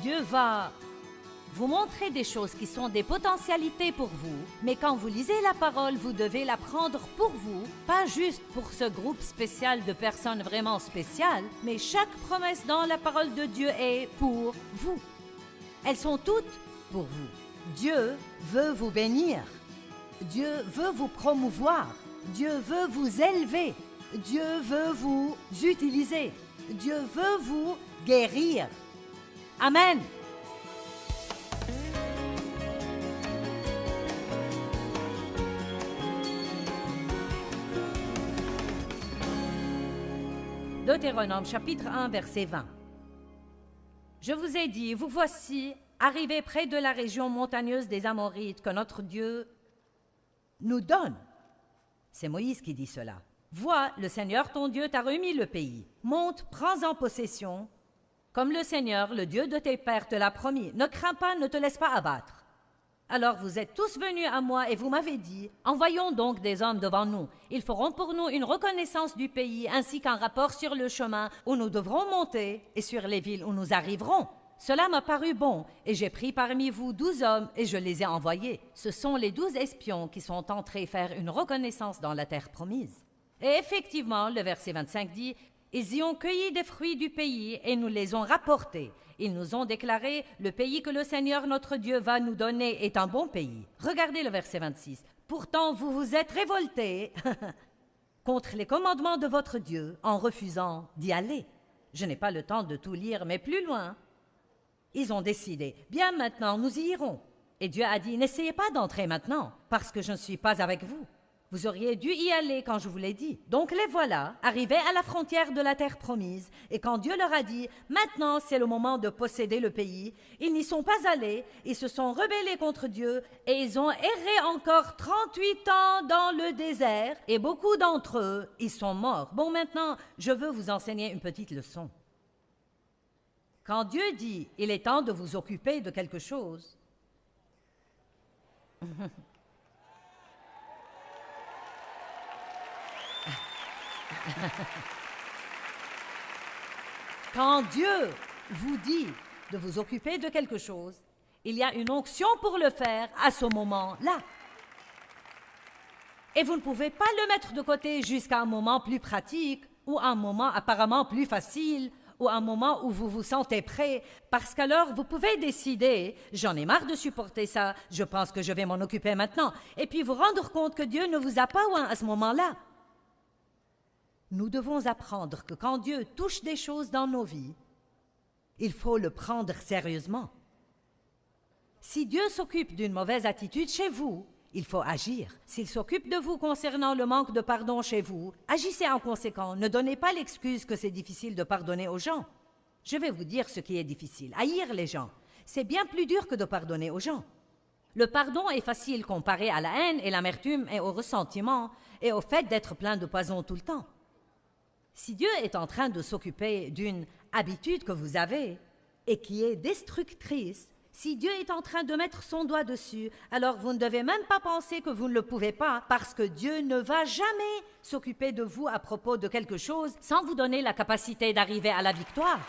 Dieu va vous montrer des choses qui sont des potentialités pour vous, mais quand vous lisez la parole, vous devez la prendre pour vous, pas juste pour ce groupe spécial de personnes vraiment spéciales, mais chaque promesse dans la parole de Dieu est pour vous. Elles sont toutes pour vous. Dieu veut vous bénir. Dieu veut vous promouvoir. Dieu veut vous élever. Dieu veut vous utiliser. Dieu veut vous guérir. Amen. Deutéronome chapitre 1, verset 20. Je vous ai dit, vous voici arrivés près de la région montagneuse des Amorites que notre Dieu nous donne. C'est Moïse qui dit cela. Vois, le Seigneur ton Dieu t'a remis le pays. Monte, prends-en possession, comme le Seigneur, le Dieu de tes pères, te l'a promis. Ne crains pas, ne te laisse pas abattre. Alors vous êtes tous venus à moi et vous m'avez dit, envoyons donc des hommes devant nous. Ils feront pour nous une reconnaissance du pays ainsi qu'un rapport sur le chemin où nous devrons monter et sur les villes où nous arriverons. Cela m'a paru bon et j'ai pris parmi vous 12 hommes et je les ai envoyés. Ce sont les 12 espions qui sont entrés faire une reconnaissance dans la terre promise. Et effectivement, le verset 25 dit, ils y ont cueilli des fruits du pays et nous les ont rapportés. Ils nous ont déclaré, le pays que le Seigneur notre Dieu va nous donner est un bon pays. Regardez le verset 26. Pourtant, vous vous êtes révoltés contre les commandements de votre Dieu en refusant d'y aller. Je n'ai pas le temps de tout lire, mais plus loin. Ils ont décidé, bien maintenant, nous y irons. Et Dieu a dit, n'essayez pas d'entrer maintenant, parce que je ne suis pas avec vous. Vous auriez dû y aller quand je vous l'ai dit. Donc les voilà, arrivés à la frontière de la terre promise, et quand Dieu leur a dit, maintenant c'est le moment de posséder le pays, ils n'y sont pas allés, ils se sont rebellés contre Dieu, et ils ont erré encore 38 ans dans le désert, et beaucoup d'entre eux, ils sont morts. Bon, maintenant, je veux vous enseigner une petite leçon. Quand Dieu dit, il est temps de vous occuper de quelque chose, quand Dieu vous dit de vous occuper de quelque chose, il y a une onction pour le faire à ce moment-là. Et vous ne pouvez pas le mettre de côté jusqu'à un moment plus pratique ou un moment apparemment plus facile ou un moment où vous vous sentez prêt, parce qu'alors vous pouvez décider, j'en ai marre de supporter ça, je pense que je vais m'en occuper maintenant, et puis vous rendre compte que Dieu ne vous a pas oint à ce moment-là. Nous devons apprendre que quand Dieu touche des choses dans nos vies, il faut le prendre sérieusement. Si Dieu s'occupe d'une mauvaise attitude chez vous, il faut agir. S'il s'occupe de vous concernant le manque de pardon chez vous, agissez en conséquent. Ne donnez pas l'excuse que c'est difficile de pardonner aux gens. Je vais vous dire ce qui est difficile. Haïr les gens, c'est bien plus dur que de pardonner aux gens. Le pardon est facile comparé à la haine et l'amertume et au ressentiment et au fait d'être plein de poison tout le temps. Si Dieu est en train de s'occuper d'une habitude que vous avez et qui est destructrice, si Dieu est en train de mettre son doigt dessus, alors vous ne devez même pas penser que vous ne le pouvez pas, parce que Dieu ne va jamais s'occuper de vous à propos de quelque chose sans vous donner la capacité d'arriver à la victoire.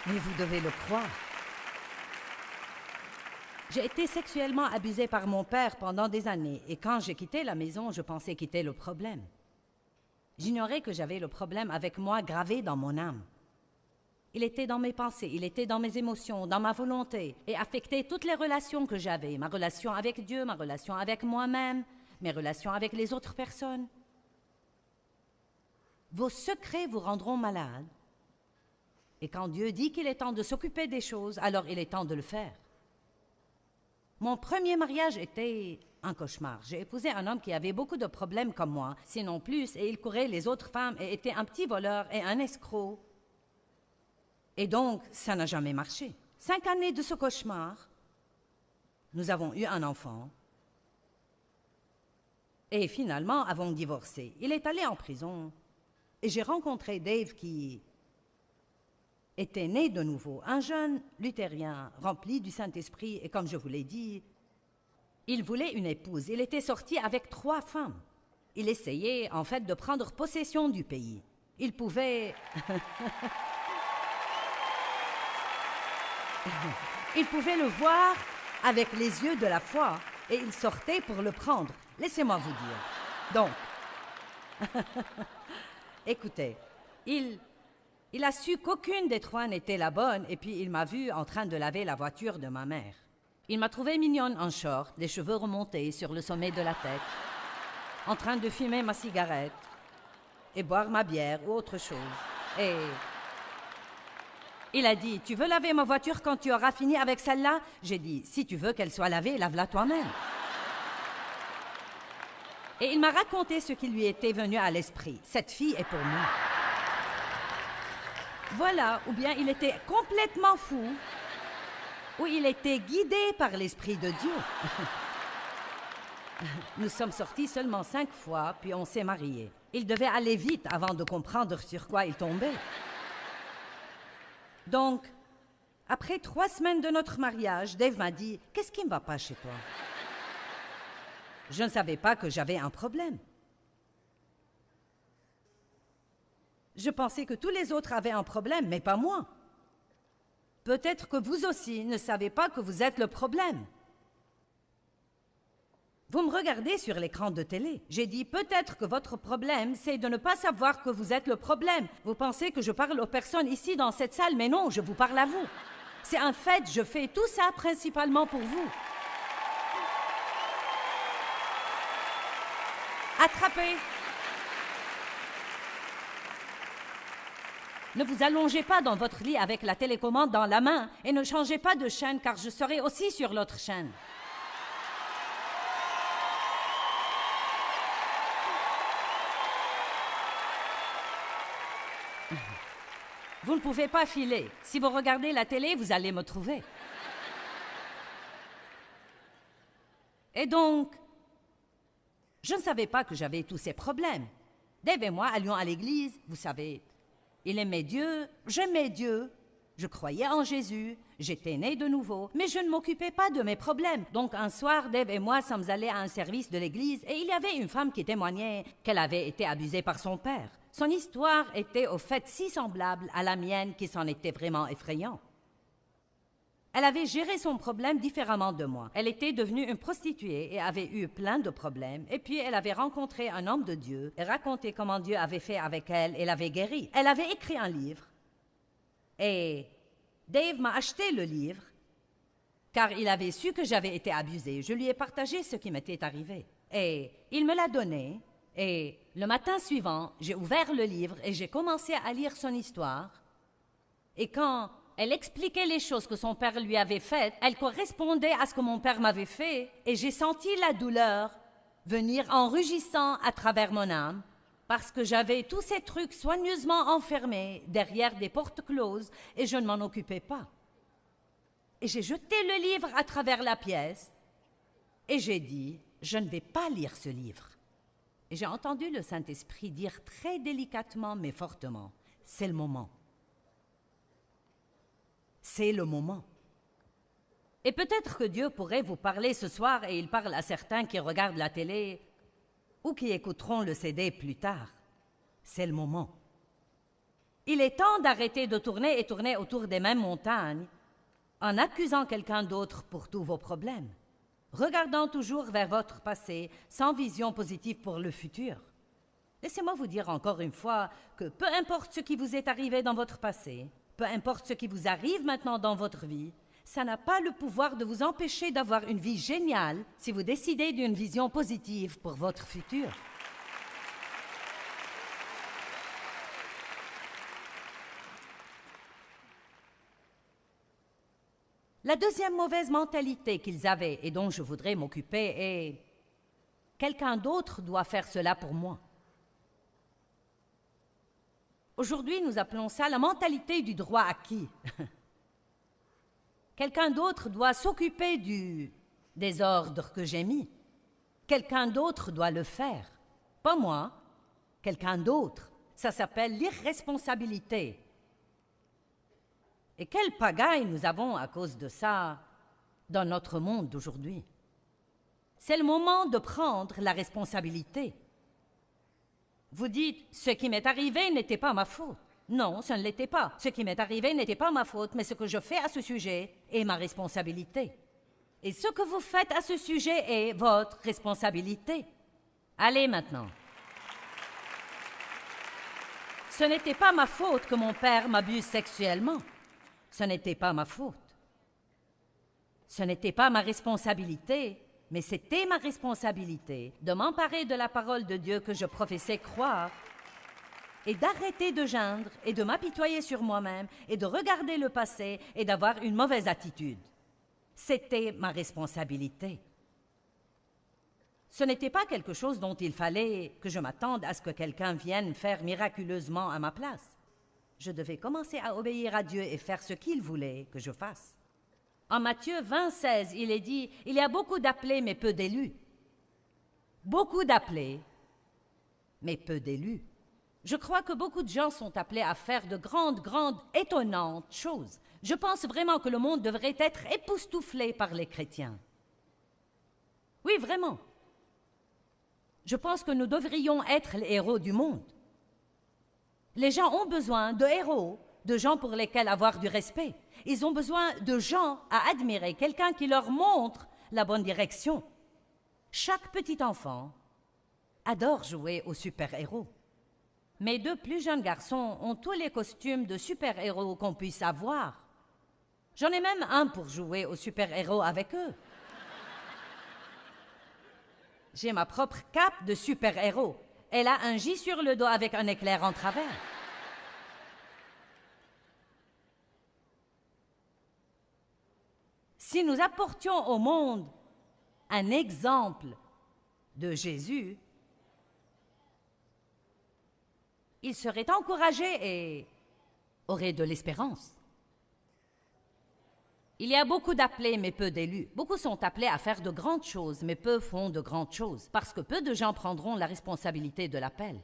Mais vous devez le croire. J'ai été sexuellement abusée par mon père pendant des années, et quand j'ai quitté la maison, je pensais quitter le problème. J'ignorais que j'avais le problème avec moi gravé dans mon âme. Il était dans mes pensées, il était dans mes émotions, dans ma volonté, et affectait toutes les relations que j'avais, ma relation avec Dieu, ma relation avec moi-même, mes relations avec les autres personnes. Vos secrets vous rendront malade. Et quand Dieu dit qu'il est temps de s'occuper des choses, alors il est temps de le faire. Mon premier mariage était un cauchemar. J'ai épousé un homme qui avait beaucoup de problèmes comme moi, sinon plus, et il courait les autres femmes et était un petit voleur et un escroc. Et donc, ça n'a jamais marché. 5 années de ce cauchemar, nous avons eu un enfant. Et finalement, avons divorcé. Il est allé en prison. Et j'ai rencontré Dave qui était né de nouveau, un jeune luthérien rempli du Saint-Esprit. Et comme je vous l'ai dit, il voulait une épouse. Il était sorti avec 3 femmes. Il essayait, en fait, de prendre possession du pays. Il pouvait... Il pouvait le voir avec les yeux de la foi et il sortait pour le prendre. Laissez-moi vous dire. Donc, écoutez, il a su qu'aucune des trois n'était la bonne et puis il m'a vu en train de laver la voiture de ma mère. Il m'a trouvée mignonne en short, les cheveux remontés sur le sommet de la tête, en train de fumer ma cigarette et boire ma bière ou autre chose. Et il a dit, tu veux laver ma voiture quand tu auras fini avec celle-là? J'ai dit, si tu veux qu'elle soit lavée, lave-la toi-même. Et il m'a raconté ce qui lui était venu à l'esprit. Cette fille est pour moi. Voilà, ou bien il était complètement fou, ou il était guidé par l'Esprit de Dieu. Nous sommes sortis seulement 5 fois, puis on s'est mariés. Il devait aller vite avant de comprendre sur quoi il tombait. Donc, après 3 semaines de notre mariage, Dave m'a dit, « Qu'est-ce qui ne va pas chez toi? » Je ne savais pas que j'avais un problème. Je pensais que tous les autres avaient un problème, mais pas moi. Peut-être que vous aussi ne savez pas que vous êtes le problème. Vous me regardez sur l'écran de télé. J'ai dit, peut-être que votre problème, c'est de ne pas savoir que vous êtes le problème. Vous pensez que je parle aux personnes ici dans cette salle, mais non, je vous parle à vous. C'est un fait, je fais tout ça principalement pour vous. Attrapez! Ne vous allongez pas dans votre lit avec la télécommande dans la main et ne changez pas de chaîne car je serai aussi sur l'autre chaîne. Vous ne pouvez pas filer. Si vous regardez la télé, vous allez me trouver. Et donc, je ne savais pas que j'avais tous ces problèmes. Dave et moi allions à l'église, vous savez. Il aimait Dieu, j'aimais Dieu, je croyais en Jésus, j'étais née de nouveau, mais je ne m'occupais pas de mes problèmes. Donc un soir, Dave et moi sommes allés à un service de l'église et il y avait une femme qui témoignait qu'elle avait été abusée par son père. Son histoire était au fait si semblable à la mienne qu'il s'en était vraiment effrayant. Elle avait géré son problème différemment de moi. Elle était devenue une prostituée et avait eu plein de problèmes. Et puis, elle avait rencontré un homme de Dieu et raconté comment Dieu avait fait avec elle et l'avait guérie. Elle avait écrit un livre. Et Dave m'a acheté le livre car il avait su que j'avais été abusée. Je lui ai partagé ce qui m'était arrivé. Et il me l'a donné. Et le matin suivant, j'ai ouvert le livre et j'ai commencé à lire son histoire. Et quand elle expliquait les choses que son père lui avait faites, elle correspondait à ce que mon père m'avait fait, et j'ai senti la douleur venir en rugissant à travers mon âme, parce que j'avais tous ces trucs soigneusement enfermés derrière des portes closes, et je ne m'en occupais pas. Et j'ai jeté le livre à travers la pièce, et j'ai dit, je ne vais pas lire ce livre. Et j'ai entendu le Saint-Esprit dire très délicatement mais fortement, c'est le moment. C'est le moment. Et peut-être que Dieu pourrait vous parler ce soir et il parle à certains qui regardent la télé ou qui écouteront le CD plus tard. C'est le moment. Il est temps d'arrêter de tourner et tourner autour des mêmes montagnes en accusant quelqu'un d'autre pour tous vos problèmes, regardant toujours vers votre passé sans vision positive pour le futur. Laissez-moi vous dire encore une fois que peu importe ce qui vous est arrivé dans votre passé, peu importe ce qui vous arrive maintenant dans votre vie, ça n'a pas le pouvoir de vous empêcher d'avoir une vie géniale si vous décidez d'une vision positive pour votre futur. La deuxième mauvaise mentalité qu'ils avaient et dont je voudrais m'occuper est « quelqu'un d'autre doit faire cela pour moi ». Aujourd'hui, nous appelons ça la mentalité du droit acquis. Quelqu'un d'autre doit s'occuper du désordre que j'ai mis. Quelqu'un d'autre doit le faire. Pas moi, quelqu'un d'autre. Ça s'appelle l'irresponsabilité. Et quelle pagaille nous avons à cause de ça dans notre monde d'aujourd'hui. C'est le moment de prendre la responsabilité. Vous dites, ce qui m'est arrivé n'était pas ma faute. Non, ce ne l'était pas. Ce qui m'est arrivé n'était pas ma faute, mais ce que je fais à ce sujet est ma responsabilité. Et ce que vous faites à ce sujet est votre responsabilité. Allez maintenant. Ce n'était pas ma faute que mon père m'abuse sexuellement. Ce n'était pas ma faute. Ce n'était pas ma responsabilité, mais c'était ma responsabilité de m'emparer de la parole de Dieu que je professais croire et d'arrêter de geindre et de m'apitoyer sur moi-même et de regarder le passé et d'avoir une mauvaise attitude. C'était ma responsabilité. Ce n'était pas quelque chose dont il fallait que je m'attende à ce que quelqu'un vienne faire miraculeusement à ma place. Je devais commencer à obéir à Dieu et faire ce qu'il voulait que je fasse. En Matthieu 20:16, il est dit « Il y a beaucoup d'appelés, mais peu d'élus. » Beaucoup d'appelés, mais peu d'élus. Je crois que beaucoup de gens sont appelés à faire de grandes, étonnantes choses. Je pense vraiment que le monde devrait être époustouflé par les chrétiens. Oui, vraiment. Je pense que nous devrions être les héros du monde. Les gens ont besoin de héros, de gens pour lesquels avoir du respect. Ils ont besoin de gens à admirer, quelqu'un qui leur montre la bonne direction. Chaque petit enfant adore jouer aux super-héros. Mes deux plus jeunes garçons ont tous les costumes de super-héros qu'on puisse avoir. J'en ai même un pour jouer aux super-héros avec eux. J'ai ma propre cape de super-héros. Elle a un J sur le dos avec un éclair en travers. Si nous apportions au monde un exemple de Jésus, il serait encouragé et aurait de l'espérance. Il y a beaucoup d'appelés, mais peu d'élus. Beaucoup sont appelés à faire de grandes choses, mais peu font de grandes choses, parce que peu de gens prendront la responsabilité de l'appel.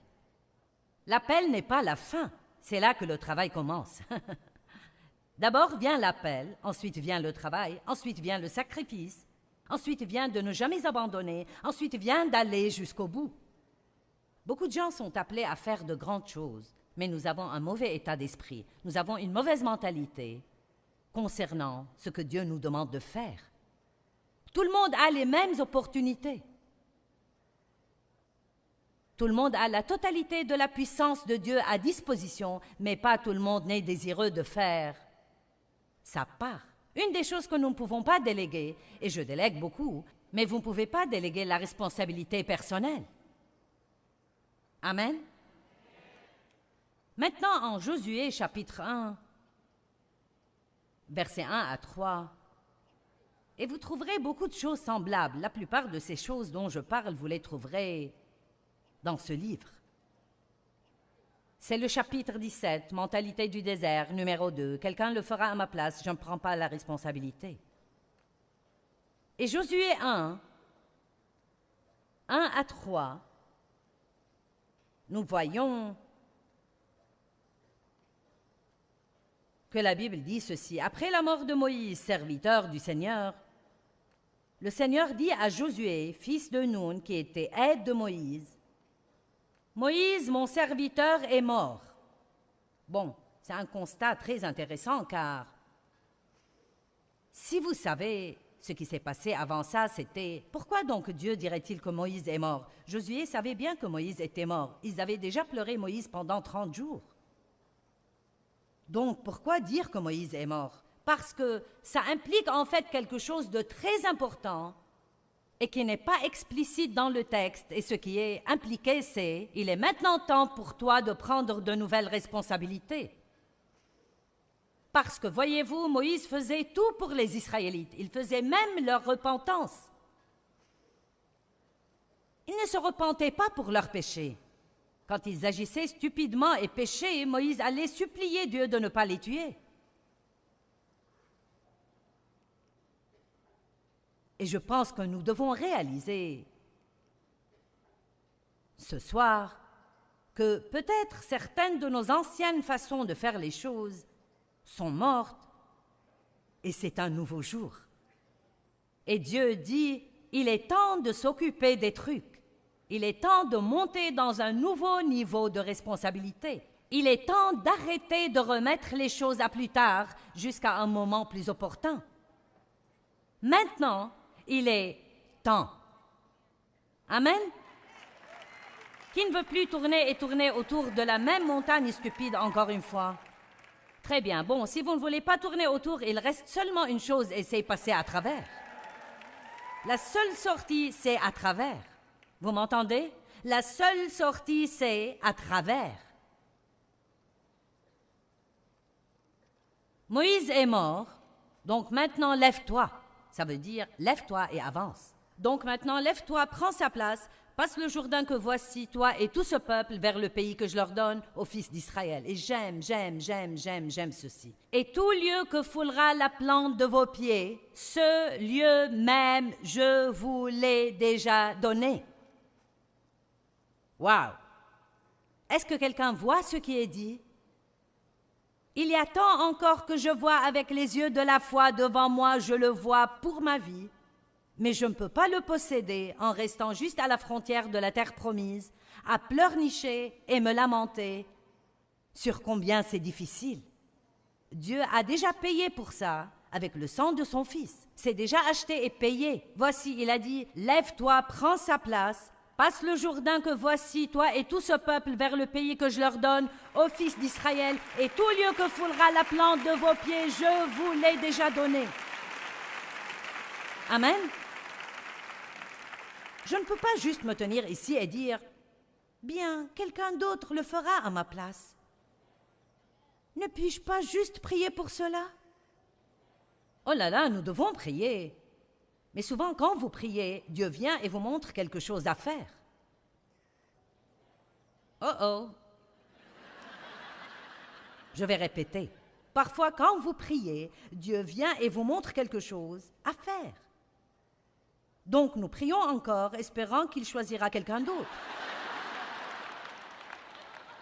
L'appel n'est pas la fin, c'est là que le travail commence. D'abord vient l'appel, ensuite vient le travail, ensuite vient le sacrifice, ensuite vient de ne jamais abandonner, ensuite vient d'aller jusqu'au bout. Beaucoup de gens sont appelés à faire de grandes choses, mais nous avons un mauvais état d'esprit, nous avons une mauvaise mentalité concernant ce que Dieu nous demande de faire. Tout le monde a les mêmes opportunités. Tout le monde a la totalité de la puissance de Dieu à disposition, mais pas tout le monde n'est désireux de faire sa part. Une des choses que nous ne pouvons pas déléguer, et je délègue beaucoup, mais vous ne pouvez pas déléguer la responsabilité personnelle. Amen. Maintenant, en Josué, chapitre 1, versets 1 à 3, et vous trouverez beaucoup de choses semblables. La plupart de ces choses dont je parle, vous les trouverez dans ce livre. C'est le chapitre 17, Mentalité du désert, numéro 2. Quelqu'un le fera à ma place, je ne prends pas la responsabilité. Et Josué 1 à 3, nous voyons que la Bible dit ceci. Après la mort de Moïse, serviteur du Seigneur, le Seigneur dit à Josué, fils de Nun, qui était aide de Moïse, « Moïse, mon serviteur, est mort. » Bon, c'est un constat très intéressant car si vous savez ce qui s'est passé avant ça, c'était « Pourquoi donc Dieu dirait-il que Moïse est mort ?» Josué savait bien que Moïse était mort. Ils avaient déjà pleuré Moïse pendant 30 jours. Donc, pourquoi dire que Moïse est mort? Parce que ça implique en fait quelque chose de très important et qui n'est pas explicite dans le texte. Et ce qui est impliqué, c'est « Il est maintenant temps pour toi de prendre de nouvelles responsabilités. » Parce que, voyez-vous, Moïse faisait tout pour les Israélites. Il faisait même leur repentance. Ils ne se repentaient pas pour leurs péchés. Quand ils agissaient stupidement et péchaient, Moïse allait supplier Dieu de ne pas les tuer. Et je pense que nous devons réaliser ce soir que peut-être certaines de nos anciennes façons de faire les choses sont mortes et c'est un nouveau jour. Et Dieu dit, il est temps de s'occuper des trucs. Il est temps de monter dans un nouveau niveau de responsabilité. Il est temps d'arrêter de remettre les choses à plus tard jusqu'à un moment plus opportun. Maintenant, il est temps. Amen? Qui ne veut plus tourner et tourner autour de la même montagne stupide encore une fois? Très bien. Bon, si vous ne voulez pas tourner autour, il reste seulement une chose et c'est passer à travers. La seule sortie, c'est à travers. Vous m'entendez? La seule sortie, c'est à travers. Moïse est mort, donc maintenant lève-toi. Ça veut dire lève-toi et avance. Donc maintenant lève-toi, prends sa place, passe le Jourdain que voici, toi et tout ce peuple, vers le pays que je leur donne aux fils d'Israël. Et j'aime ceci. Et tout lieu que foulera la plante de vos pieds, ce lieu même, je vous l'ai déjà donné. Wow! Est-ce que quelqu'un voit ce qui est dit? Il y a tant encore que je vois avec les yeux de la foi devant moi, je le vois pour ma vie, mais je ne peux pas le posséder en restant juste à la frontière de la terre promise, à pleurnicher et me lamenter sur combien c'est difficile. Dieu a déjà payé pour ça avec le sang de son Fils. C'est déjà acheté et payé. Voici, il a dit, lève-toi, prends sa place, passe le Jourdain que voici, toi et tout ce peuple, vers le pays que je leur donne, aux fils d'Israël, et tout lieu que foulera la plante de vos pieds, je vous l'ai déjà donné. Amen. Je ne peux pas juste me tenir ici et dire, bien, quelqu'un d'autre le fera à ma place. Ne puis-je pas juste prier pour cela? Oh là là, nous devons prier. Mais souvent, quand vous priez, Dieu vient et vous montre quelque chose à faire. Oh oh! Je vais répéter. Parfois, quand vous priez, Dieu vient et vous montre quelque chose à faire. Donc, nous prions encore, espérant qu'il choisira quelqu'un d'autre.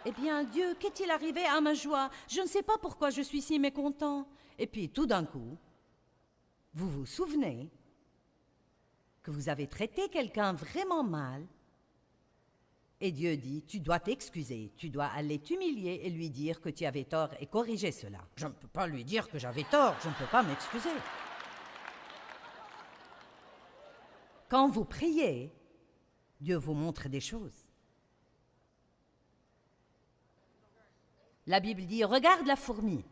Eh bien, Dieu, qu'est-il arrivé à ma joie? Je ne sais pas pourquoi je suis si mécontent. Et puis, tout d'un coup, vous vous souvenez que vous avez traité quelqu'un vraiment mal, et Dieu dit, tu dois t'excuser, tu dois aller t'humilier et lui dire que tu avais tort et corriger cela. Je ne peux pas lui dire que j'avais tort, je ne peux pas m'excuser. Quand vous priez, Dieu vous montre des choses. La Bible dit, regarde la fourmi.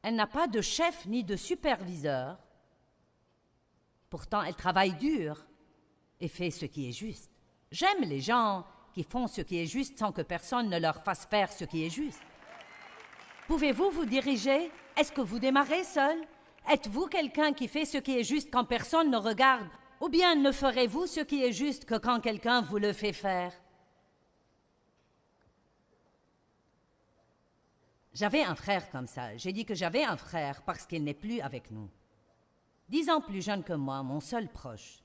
Elle n'a pas de chef ni de superviseur. Pourtant, elle travaille dur et fait ce qui est juste. J'aime les gens qui font ce qui est juste sans que personne ne leur fasse faire ce qui est juste. Pouvez-vous vous diriger? Est-ce que vous démarrez seul? Êtes-vous quelqu'un qui fait ce qui est juste quand personne ne regarde? Ou bien ne ferez-vous ce qui est juste que quand quelqu'un vous le fait faire? J'avais un frère comme ça. J'ai dit que j'avais un frère parce qu'il n'est plus avec nous. 10 ans plus jeune que moi, mon seul proche.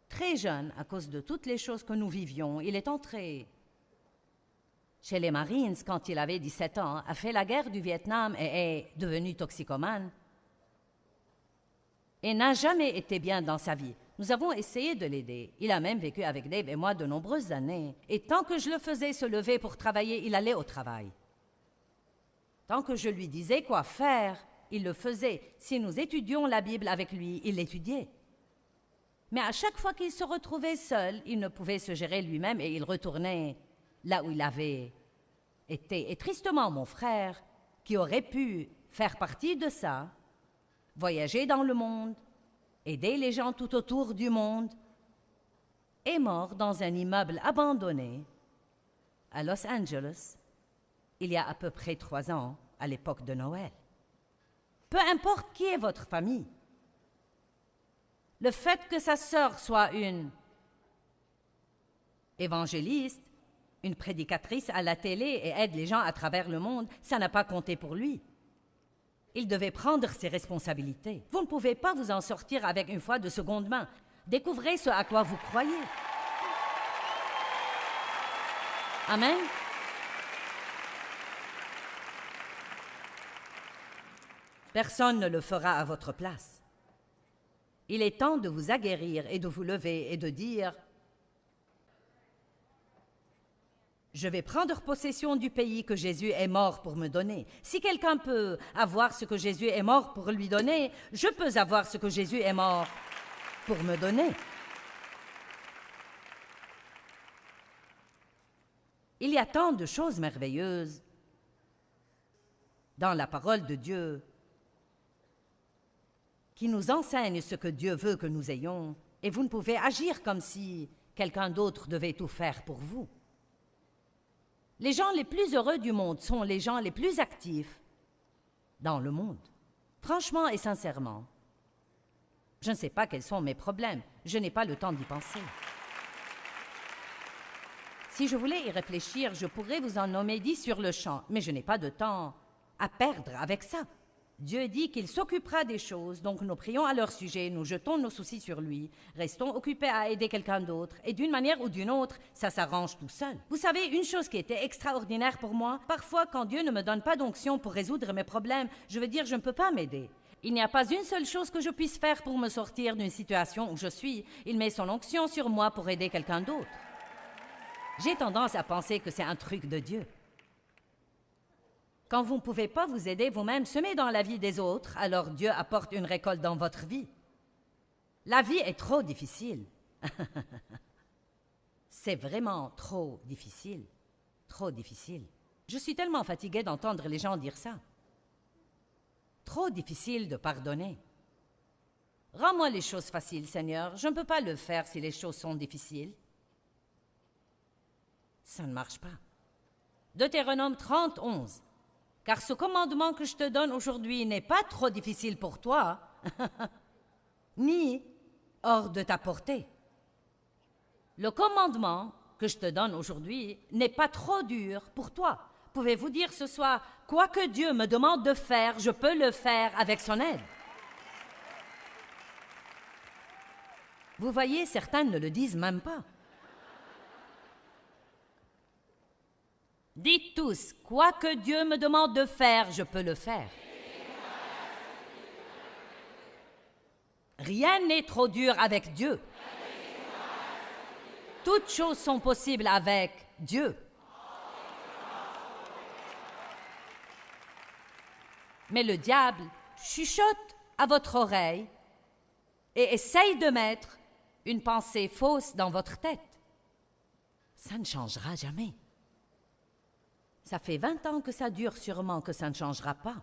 Très jeune, à cause de toutes les choses que nous vivions, il est entré chez les Marines quand il avait 17 ans, a fait la guerre du Vietnam et est devenu toxicomane. Et n'a jamais été bien dans sa vie. Nous avons essayé de l'aider. Il a même vécu avec Dave et moi de nombreuses années. Et tant que je le faisais se lever pour travailler, il allait au travail. Tant que je lui disais quoi faire, il le faisait. Si nous étudions la Bible avec lui, il l'étudiait. Mais à chaque fois qu'il se retrouvait seul, il ne pouvait se gérer lui-même et il retournait là où il avait été. Et tristement, mon frère, qui aurait pu faire partie de ça, voyager dans le monde, aider les gens tout autour du monde, est mort dans un immeuble abandonné à Los Angeles il y a à peu près 3 ans, à l'époque de Noël. Peu importe qui est votre famille, le fait que sa sœur soit une évangéliste, une prédicatrice à la télé et aide les gens à travers le monde, ça n'a pas compté pour lui. Il devait prendre ses responsabilités. Vous ne pouvez pas vous en sortir avec une foi de seconde main. Découvrez ce à quoi vous croyez. Amen. Personne ne le fera à votre place. Il est temps de vous aguerrir et de vous lever et de dire Je vais prendre possession du pays que Jésus est mort pour me donner. Si quelqu'un peut avoir ce que Jésus est mort pour lui donner, je peux avoir ce que Jésus est mort pour me donner. Il y a tant de choses merveilleuses dans la parole de Dieu qui nous enseignent ce que Dieu veut que nous ayons, et vous ne pouvez agir comme si quelqu'un d'autre devait tout faire pour vous. Les gens les plus heureux du monde sont les gens les plus actifs dans le monde. Franchement et sincèrement, je ne sais pas quels sont mes problèmes. Je n'ai pas le temps d'y penser. Si je voulais y réfléchir, je pourrais vous en nommer 10 sur le champ, mais je n'ai pas de temps à perdre avec ça. Dieu dit qu'il s'occupera des choses, donc nous prions à leur sujet, nous jetons nos soucis sur lui, restons occupés à aider quelqu'un d'autre, et d'une manière ou d'une autre, ça s'arrange tout seul. Vous savez, une chose qui était extraordinaire pour moi, parfois quand Dieu ne me donne pas d'onction pour résoudre mes problèmes, je veux dire je ne peux pas m'aider. Il n'y a pas une seule chose que je puisse faire pour me sortir d'une situation où je suis. Il met son onction sur moi pour aider quelqu'un d'autre. J'ai tendance à penser que c'est un truc de Dieu. Quand vous ne pouvez pas vous aider vous-même, semez dans la vie des autres, alors Dieu apporte une récolte dans votre vie. La vie est trop difficile. C'est vraiment trop difficile. Trop difficile. Je suis tellement fatiguée d'entendre les gens dire ça. Trop difficile de pardonner. Rends-moi les choses faciles, Seigneur. Je ne peux pas le faire si les choses sont difficiles. Ça ne marche pas. Deutéronome 30, 11. Car ce commandement que je te donne aujourd'hui n'est pas trop difficile pour toi, ni hors de ta portée. Le commandement que je te donne aujourd'hui n'est pas trop dur pour toi. Pouvez-vous dire ce soir, quoi que Dieu me demande de faire, je peux le faire avec son aide. Vous voyez, certains ne le disent même pas. Dites tous, quoi que Dieu me demande de faire, je peux le faire. Rien n'est trop dur avec Dieu. Toutes choses sont possibles avec Dieu. Mais le diable chuchote à votre oreille et essaye de mettre une pensée fausse dans votre tête. Ça ne changera jamais. Ça fait 20 ans que ça dure, sûrement que ça ne changera pas.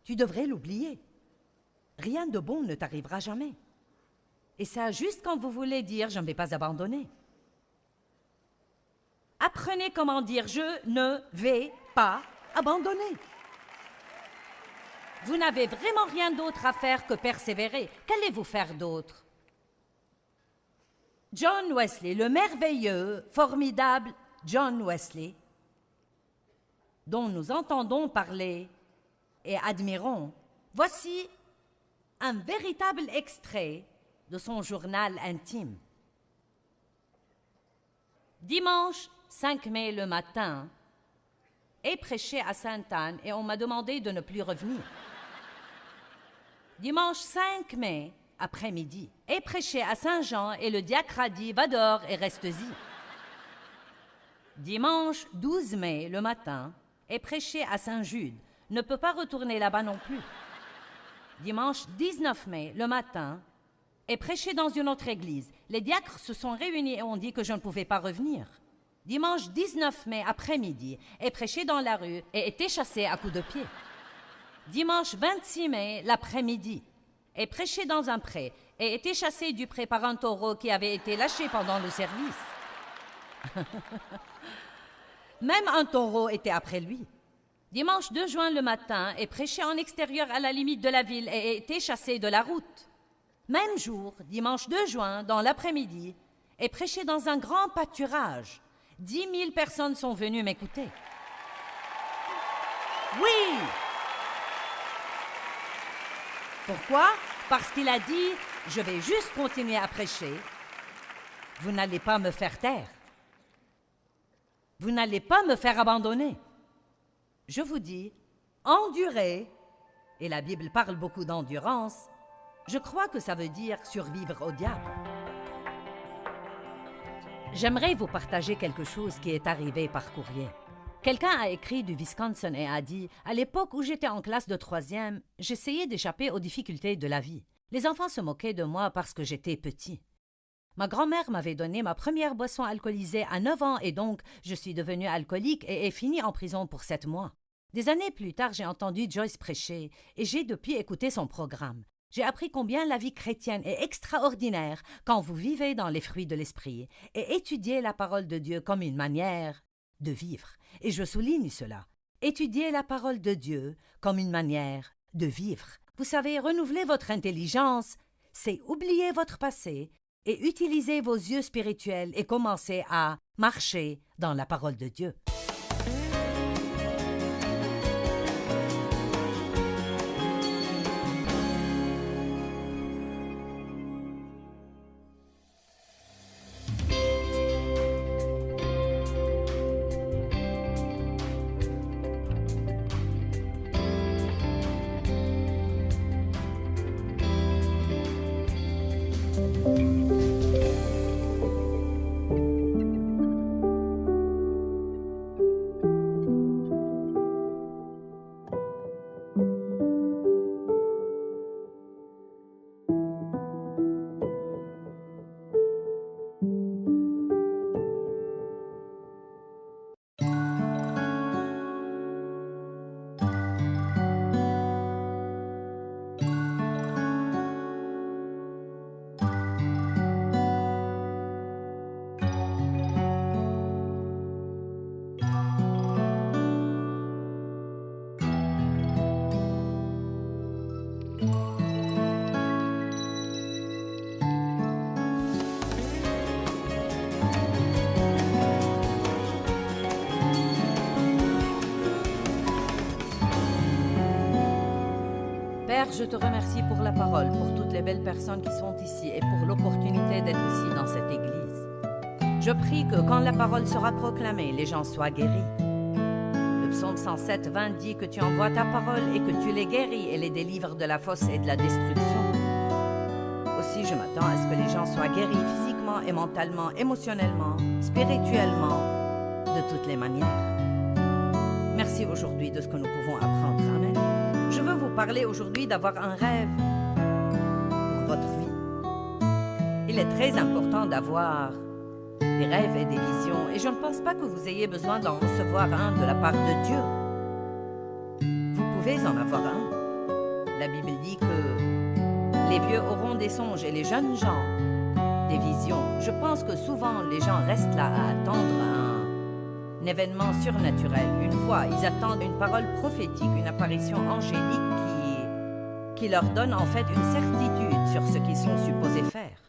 Tu devrais l'oublier. Rien de bon ne t'arrivera jamais. Et ça, juste quand vous voulez dire « je ne vais pas abandonner ». Apprenez comment dire « je ne vais pas abandonner ». Vous n'avez vraiment rien d'autre à faire que persévérer. Qu'allez-vous faire d'autre? John Wesley, le merveilleux, formidable John Wesley, dont nous entendons parler et admirons, voici un véritable extrait de son journal intime. Dimanche 5 mai le matin, et prêché à Sainte-Anne et on m'a demandé de ne plus revenir. Dimanche 5 mai, après-midi, et prêché à Saint-Jean et le diacre a dit « Va dehors et reste-y ». Dimanche 12 mai, le matin, et prêché à Saint-Jude, ne peut pas retourner là-bas non plus. Dimanche 19 mai, le matin, et prêché dans une autre église. Les diacres se sont réunis et ont dit que je ne pouvais pas revenir. Dimanche 19 mai, après-midi, et prêché dans la rue et été chassé à coups de pied. Dimanche 26 mai, l'après-midi, et prêché dans un pré et été chassé du pré par un taureau qui avait été lâché pendant le service. Même un taureau était après lui. Dimanche 2 juin le matin, et prêché en extérieur à la limite de la ville et été chassé de la route. Même jour, dimanche 2 juin, dans l'après-midi, et prêché dans un grand pâturage. 10 000 personnes sont venues m'écouter. Oui! Pourquoi? Parce qu'il a dit, je vais juste continuer à prêcher. Vous n'allez pas me faire taire. Vous n'allez pas me faire abandonner. Je vous dis, endurez, et la Bible parle beaucoup d'endurance, je crois que ça veut dire survivre au diable. J'aimerais vous partager quelque chose qui est arrivé par courrier. Quelqu'un a écrit du Wisconsin et a dit « À l'époque où j'étais en classe de 3e, j'essayais d'échapper aux difficultés de la vie. Les enfants se moquaient de moi parce que j'étais petit. Ma grand-mère m'avait donné ma première boisson alcoolisée à 9 ans et donc je suis devenu alcoolique et ai fini en prison pour 7 mois. Des années plus tard, j'ai entendu Joyce prêcher et j'ai depuis écouté son programme. J'ai appris combien la vie chrétienne est extraordinaire quand vous vivez dans les fruits de l'esprit et étudiez la parole de Dieu comme une manière de vivre. Et je souligne cela. Étudiez la parole de Dieu comme une manière de vivre. Vous savez, renouveler votre intelligence, c'est oublier votre passé et utiliser vos yeux spirituels et commencer à marcher dans la parole de Dieu. Père, je te remercie pour la parole, pour toutes les belles personnes qui sont ici et pour l'opportunité d'être ici dans cette église. Je prie que quand la parole sera proclamée, les gens soient guéris. Le psaume 107, 20 dit que tu envoies ta parole et que tu les guéris et les délivres de la fosse et de la destruction. Aussi, je m'attends à ce que les gens soient guéris physiquement et mentalement, émotionnellement, spirituellement, de toutes les manières. Merci aujourd'hui de ce que nous pouvons apprendre. Amen. Je veux vous parler aujourd'hui d'avoir un rêve pour votre vie. Il est très important d'avoir des rêves et des visions, et je ne pense pas que vous ayez besoin d'en recevoir un de la part de Dieu. Vous pouvez en avoir un. La Bible dit que les vieux auront des songes et les jeunes gens des visions. Je pense que souvent les gens restent là à attendre un événement surnaturel. Une fois, ils attendent une parole prophétique, une apparition angélique qui leur donne en fait une certitude sur ce qu'ils sont supposés faire.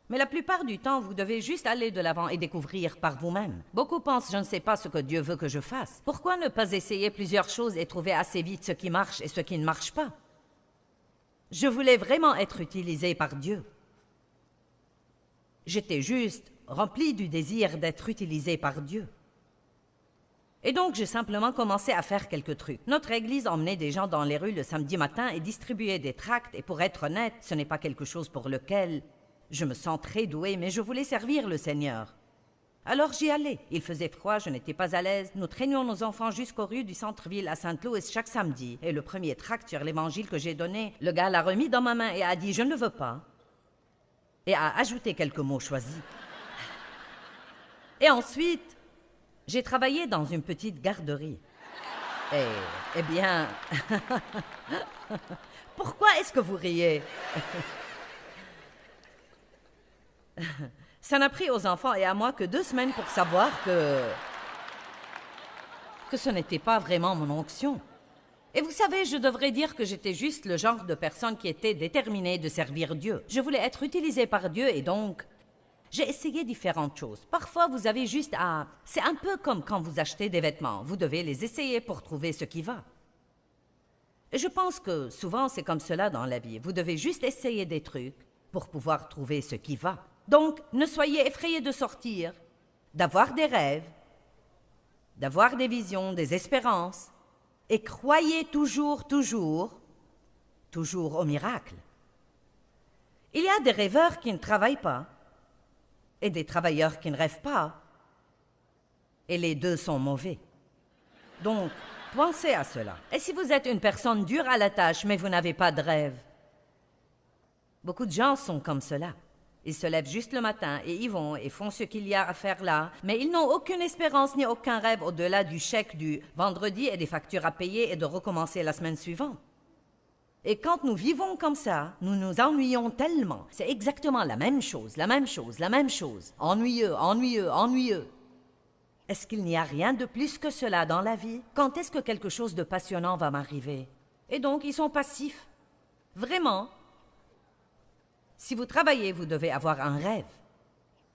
Mais la plupart du temps, vous devez juste aller de l'avant et découvrir par vous-même. Beaucoup pensent « je ne sais pas ce que Dieu veut que je fasse ». Pourquoi ne pas essayer plusieurs choses et trouver assez vite ce qui marche et ce qui ne marche pas? Je voulais vraiment être utilisé par Dieu. J'étais juste rempli du désir d'être utilisé par Dieu. Et donc, j'ai simplement commencé à faire quelques trucs. Notre église emmenait des gens dans les rues le samedi matin et distribuait des tracts. Et pour être honnête, ce n'est pas quelque chose pour lequel je me sens très douée, mais je voulais servir le Seigneur. Alors j'y allais. Il faisait froid, je n'étais pas à l'aise. Nous traînions nos enfants jusqu'aux rues du centre-ville à Saint-Louis chaque samedi. Et le premier tract sur l'évangile que j'ai donné, le gars l'a remis dans ma main et a dit « je ne le veux pas ». Et a ajouté quelques mots choisis. Et ensuite, j'ai travaillé dans une petite garderie. Eh bien... Pourquoi est-ce que vous riez? Ça n'a pris aux enfants et à moi que 2 semaines pour savoir que ce n'était pas vraiment mon onction. Et vous savez, je devrais dire que j'étais juste le genre de personne qui était déterminée de servir Dieu. Je voulais être utilisée par Dieu et donc... j'ai essayé différentes choses. Parfois, vous avez juste à... C'est un peu comme quand vous achetez des vêtements. Vous devez les essayer pour trouver ce qui va. Et je pense que souvent, c'est comme cela dans la vie. Vous devez juste essayer des trucs pour pouvoir trouver ce qui va. Donc, ne soyez effrayés de sortir, d'avoir des rêves, d'avoir des visions, des espérances, et croyez toujours au miracle. Il y a des rêveurs qui ne travaillent pas. et des travailleurs qui ne rêvent pas. Et les deux sont mauvais. Donc, pensez à cela. Et si vous êtes une personne dure à la tâche, mais vous n'avez pas de rêve? Beaucoup de gens sont comme cela. Ils se lèvent juste le matin et ils vont et font ce qu'il y a à faire là, mais ils n'ont aucune espérance ni aucun rêve au-delà du chèque du vendredi et des factures à payer et de recommencer la semaine suivante. Et quand nous vivons comme ça, nous nous ennuyons tellement. C'est exactement la même chose, la même chose, la même chose. Ennuyeux, ennuyeux, ennuyeux. Est-ce qu'il n'y a rien de plus que cela dans la vie? Quand est-ce que quelque chose de passionnant va m'arriver? Et donc, ils sont passifs. Vraiment. Si vous travaillez, vous devez avoir un rêve.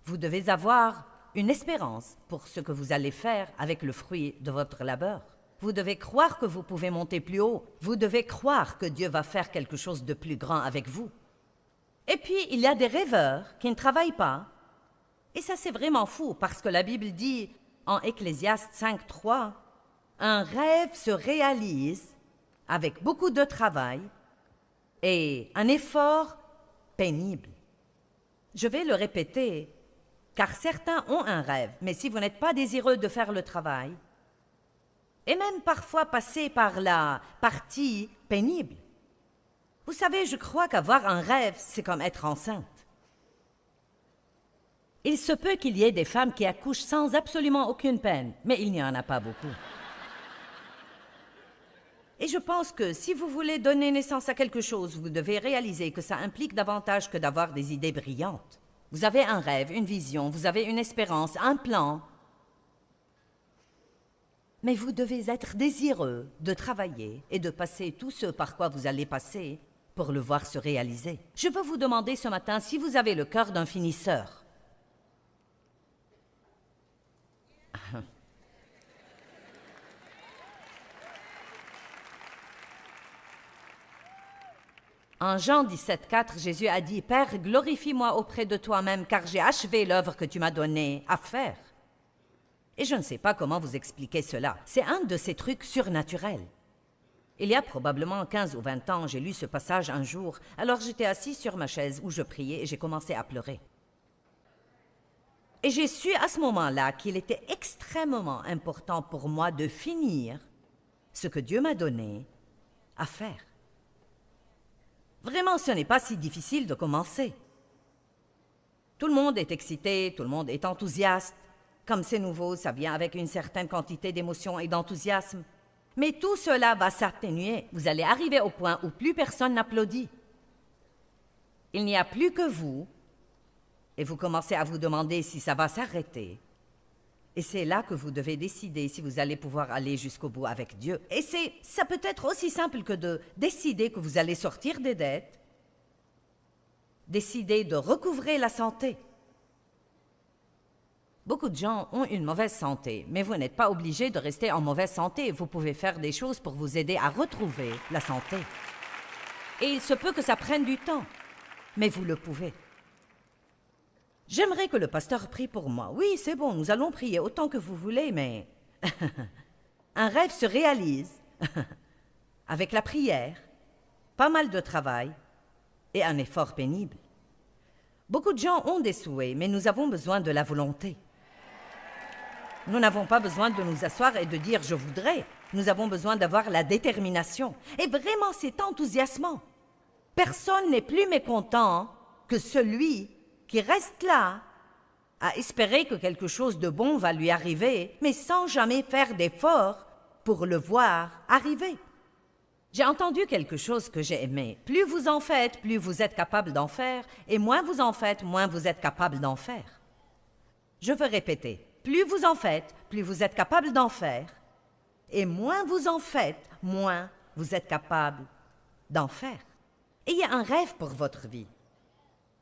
Vous devez avoir une espérance pour ce que vous allez faire avec le fruit de votre labeur. Vous devez croire que vous pouvez monter plus haut. Vous devez croire que Dieu va faire quelque chose de plus grand avec vous. Et puis, il y a des rêveurs qui ne travaillent pas. Et ça, c'est vraiment fou, parce que la Bible dit, en Ecclésiaste 5:3, « Un rêve se réalise avec beaucoup de travail et un effort pénible. » Je vais le répéter, car certains ont un rêve, mais si vous n'êtes pas désireux de faire le travail, et même parfois passer par la partie pénible. Vous savez, je crois qu'avoir un rêve, c'est comme être enceinte. Il se peut qu'il y ait des femmes qui accouchent sans absolument aucune peine, mais il n'y en a pas beaucoup. Et je pense que si vous voulez donner naissance à quelque chose, vous devez réaliser que ça implique davantage que d'avoir des idées brillantes. Vous avez un rêve, une vision, vous avez une espérance, un plan. Mais vous devez être désireux de travailler et de passer tout ce par quoi vous allez passer pour le voir se réaliser. Je veux vous demander ce matin si vous avez le cœur d'un finisseur. En Jean 17:4, Jésus a dit « Père, glorifie-moi auprès de toi-même, car j'ai achevé l'œuvre que tu m'as donnée à faire. » Et je ne sais pas comment vous expliquer cela. C'est un de ces trucs surnaturels. Il y a probablement 15 ou 20 ans, j'ai lu ce passage un jour. Alors j'étais assis sur ma chaise où je priais et j'ai commencé à pleurer. Et j'ai su à ce moment-là qu'il était extrêmement important pour moi de finir ce que Dieu m'a donné à faire. Vraiment, ce n'est pas si difficile de commencer. Tout le monde est excité, tout le monde est enthousiaste. Comme c'est nouveau, ça vient avec une certaine quantité d'émotion et d'enthousiasme. Mais tout cela va s'atténuer. Vous allez arriver au point où plus personne n'applaudit. Il n'y a plus que vous, et vous commencez à vous demander si ça va s'arrêter. Et c'est là que vous devez décider si vous allez pouvoir aller jusqu'au bout avec Dieu. Et ça peut être aussi simple que de décider que vous allez sortir des dettes, décider de recouvrer la santé. Beaucoup de gens ont une mauvaise santé, mais vous n'êtes pas obligé de rester en mauvaise santé. Vous pouvez faire des choses pour vous aider à retrouver la santé. Et il se peut que ça prenne du temps, mais vous le pouvez. J'aimerais que le pasteur prie pour moi. Oui, c'est bon, nous allons prier autant que vous voulez, mais un rêve se réalise avec la prière, pas mal de travail et un effort pénible. Beaucoup de gens ont des souhaits, mais nous avons besoin de la volonté. Nous n'avons pas besoin de nous asseoir et de dire « je voudrais ». Nous avons besoin d'avoir la détermination. Et vraiment, c'est enthousiasmant. Personne n'est plus mécontent que celui qui reste là à espérer que quelque chose de bon va lui arriver, mais sans jamais faire d'effort pour le voir arriver. J'ai entendu quelque chose que j'ai aimé. Plus vous en faites, plus vous êtes capable d'en faire, et moins vous en faites, moins vous êtes capable d'en faire. Je veux répéter. Plus vous en faites, plus vous êtes capable d'en faire, et moins vous en faites, moins vous êtes capable d'en faire. Ayez un rêve pour votre vie.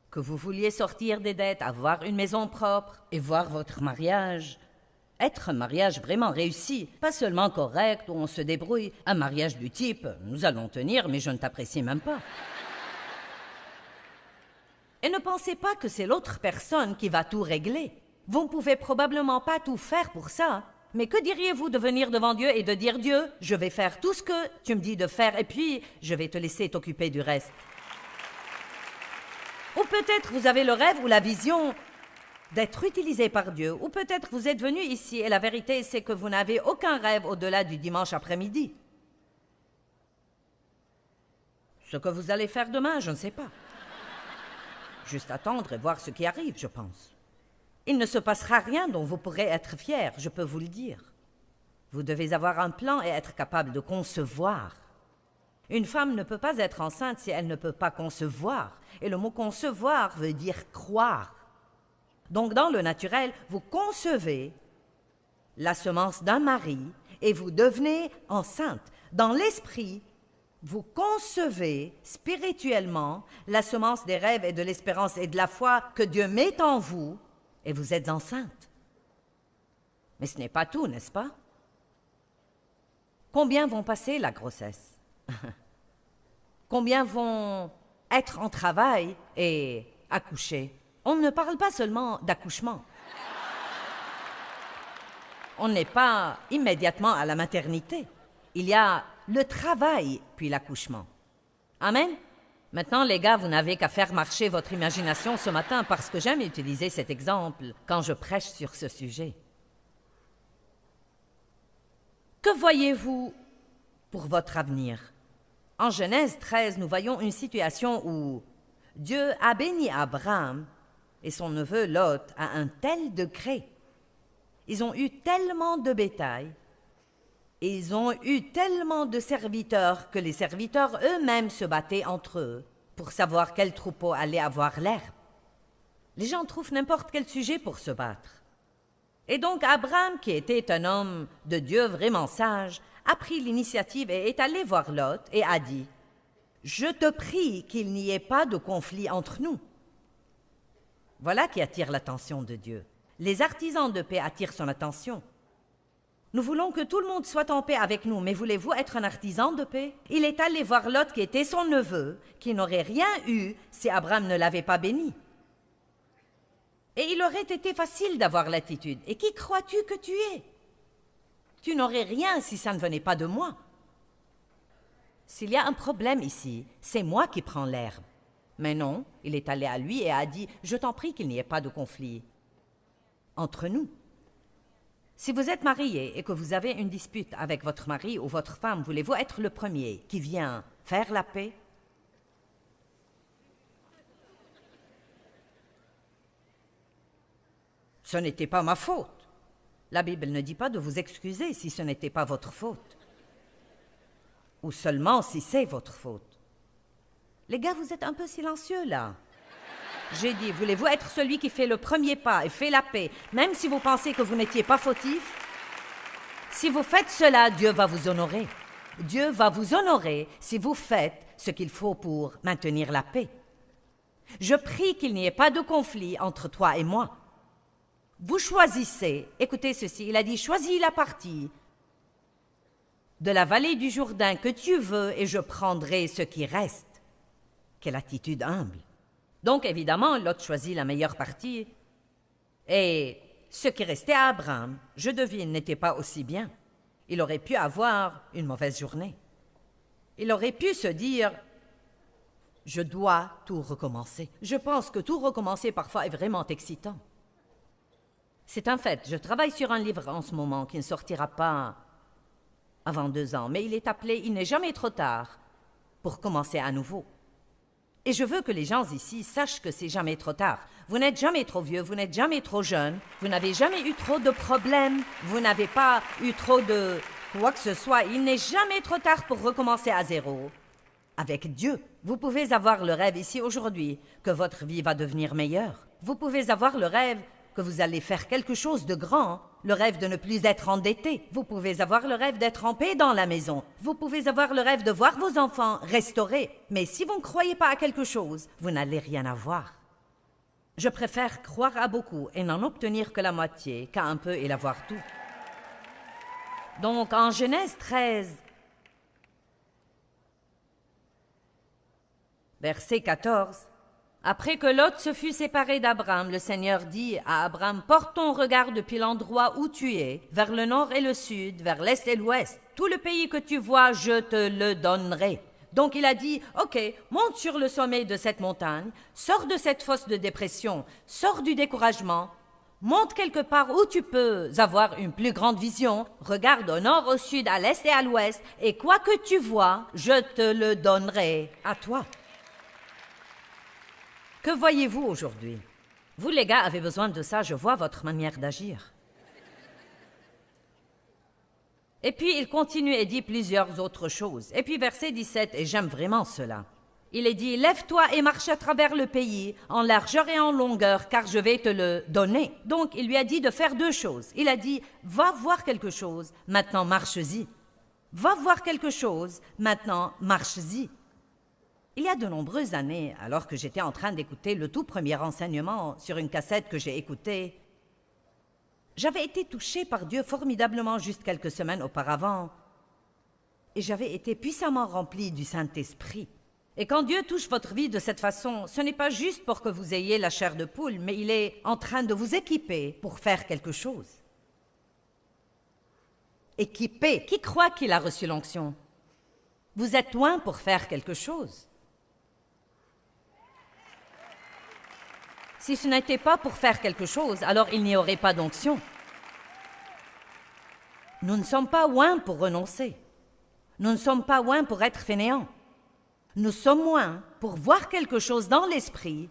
Que vous vouliez sortir des dettes, avoir une maison propre et voir votre mariage être un mariage vraiment réussi, pas seulement correct où on se débrouille, un mariage du type « nous allons tenir, mais je ne t'apprécie même pas ». Et ne pensez pas que c'est l'autre personne qui va tout régler. Vous ne pouvez probablement pas tout faire pour ça. Mais que diriez-vous de venir devant Dieu et de dire « Dieu, je vais faire tout ce que tu me dis de faire et puis je vais te laisser t'occuper du reste ». Ou peut-être vous avez le rêve ou la vision d'être utilisé par Dieu, ou peut-être vous êtes venu ici et la vérité, c'est que vous n'avez aucun rêve au-delà du dimanche après-midi. Ce que vous allez faire demain, je ne sais pas. Juste attendre et voir ce qui arrive, je pense. Il ne se passera rien dont vous pourrez être fier, je peux vous le dire. Vous devez avoir un plan et être capable de concevoir. Une femme ne peut pas être enceinte si elle ne peut pas concevoir. Et le mot concevoir veut dire croire. Donc dans le naturel, vous concevez la semence d'un mari et vous devenez enceinte. Dans l'esprit, vous concevez spirituellement la semence des rêves et de l'espérance et de la foi que Dieu met en vous et vous êtes enceinte. Mais ce n'est pas tout, n'est-ce pas? Combien vont passer la grossesse? Combien vont être en travail et accoucher? On ne parle pas seulement d'accouchement. On n'est pas immédiatement à la maternité. Il y a le travail puis l'accouchement. Amen? Maintenant, les gars, vous n'avez qu'à faire marcher votre imagination ce matin parce que j'aime utiliser cet exemple quand je prêche sur ce sujet. Que voyez-vous pour votre avenir? En Genèse 13, nous voyons une situation où Dieu a béni Abraham et son neveu Lot à un tel degré. Ils ont eu tellement de bétail et ils ont eu tellement de serviteurs que les serviteurs eux-mêmes se battaient entre eux pour savoir quel troupeau allait avoir l'herbe. Les gens trouvent n'importe quel sujet pour se battre. Et donc Abraham, qui était un homme de Dieu vraiment sage, a pris l'initiative et est allé voir Lot et a dit « Je te prie qu'il n'y ait pas de conflit entre nous. » Voilà qui attire l'attention de Dieu. Les artisans de paix attirent son attention. Nous voulons que tout le monde soit en paix avec nous, mais voulez-vous être un artisan de paix? Il est allé voir Lot qui était son neveu, qui n'aurait rien eu si Abraham ne l'avait pas béni. Et il aurait été facile d'avoir l'attitude. Et qui crois-tu que tu es? Tu n'aurais rien si ça ne venait pas de moi. S'il y a un problème ici, c'est moi qui prends l'herbe. Mais non, il est allé à lui et a dit « Je t'en prie qu'il n'y ait pas de conflit entre nous. » Si vous êtes marié et que vous avez une dispute avec votre mari ou votre femme, voulez-vous être le premier qui vient faire la paix? Ce n'était pas ma faute. La Bible ne dit pas de vous excuser si ce n'était pas votre faute. Ou seulement si c'est votre faute. Les gars, vous êtes un peu silencieux là. J'ai dit, voulez-vous être celui qui fait le premier pas et fait la paix, même si vous pensez que vous n'étiez pas fautif? Si vous faites cela, Dieu va vous honorer. Dieu va vous honorer si vous faites ce qu'il faut pour maintenir la paix. Je prie qu'il n'y ait pas de conflit entre toi et moi. Vous choisissez, écoutez ceci, il a dit, choisis la partie de la vallée du Jourdain que tu veux et je prendrai ce qui reste. Quelle attitude humble. Donc évidemment, Lot choisit la meilleure partie et ce qui restait à Abraham, je devine, n'était pas aussi bien. Il aurait pu avoir une mauvaise journée. Il aurait pu se dire « Je dois tout recommencer ». Je pense que tout recommencer parfois est vraiment excitant. C'est un fait, je travaille sur un livre en ce moment qui ne sortira pas avant 2 ans, mais il est appelé « Il n'est jamais trop tard pour commencer à nouveau ». Et je veux que les gens ici sachent que c'est jamais trop tard. Vous n'êtes jamais trop vieux, vous n'êtes jamais trop jeune, vous n'avez jamais eu trop de problèmes, vous n'avez pas eu trop de quoi que ce soit. Il n'est jamais trop tard pour recommencer à zéro. Avec Dieu, vous pouvez avoir le rêve ici aujourd'hui que votre vie va devenir meilleure. Vous pouvez avoir le rêve que vous allez faire quelque chose de grand, le rêve de ne plus être endetté. Vous pouvez avoir le rêve d'être en paix dans la maison. Vous pouvez avoir le rêve de voir vos enfants restaurés. Mais si vous ne croyez pas à quelque chose, vous n'allez rien avoir. Je préfère croire à beaucoup et n'en obtenir que la moitié qu'à un peu et l'avoir tout. Donc, en Genèse 13, verset 14, après que Lot se fut séparé d'Abraham, le Seigneur dit à Abraham, « Porte ton regard depuis l'endroit où tu es, vers le nord et le sud, vers l'est et l'ouest. Tout le pays que tu vois, je te le donnerai. » Donc il a dit, « Ok, monte sur le sommet de cette montagne, sors de cette fosse de dépression, sors du découragement, Monte quelque part où tu peux avoir une plus grande vision. Regarde au nord, au sud, à l'est et à l'ouest. Et quoi que tu vois, je te le donnerai à toi. Que voyez-vous aujourd'hui? Vous, les gars, avez besoin de ça. Je vois votre manière d'agir. Et puis, il continue et dit plusieurs autres choses. Et puis, verset 17, et j'aime vraiment cela. Il est dit, « Lève-toi et marche à travers le pays, en largeur et en longueur, car je vais te le donner. » Donc, il lui a dit de faire deux choses. Il a dit, « Va voir quelque chose, maintenant marche-y. Va voir quelque chose, maintenant marche-y. » Il y a de nombreuses années, alors que j'étais en train d'écouter le tout premier enseignement sur une cassette que j'ai écoutée, j'avais été touchée par Dieu formidablement juste quelques semaines auparavant, et j'avais été puissamment remplie du Saint-Esprit. Et quand Dieu touche votre vie de cette façon, ce n'est pas juste pour que vous ayez la chair de poule, mais il est en train de vous équiper pour faire quelque chose. Équiper. Qui croit qu'il a reçu l'onction? Vous êtes loin pour faire quelque chose. Si ce n'était pas pour faire quelque chose, alors il n'y aurait pas d'onction. Nous ne sommes pas loin pour renoncer. Nous ne sommes pas loin pour être fainéants. Nous sommes loin pour voir quelque chose dans l'esprit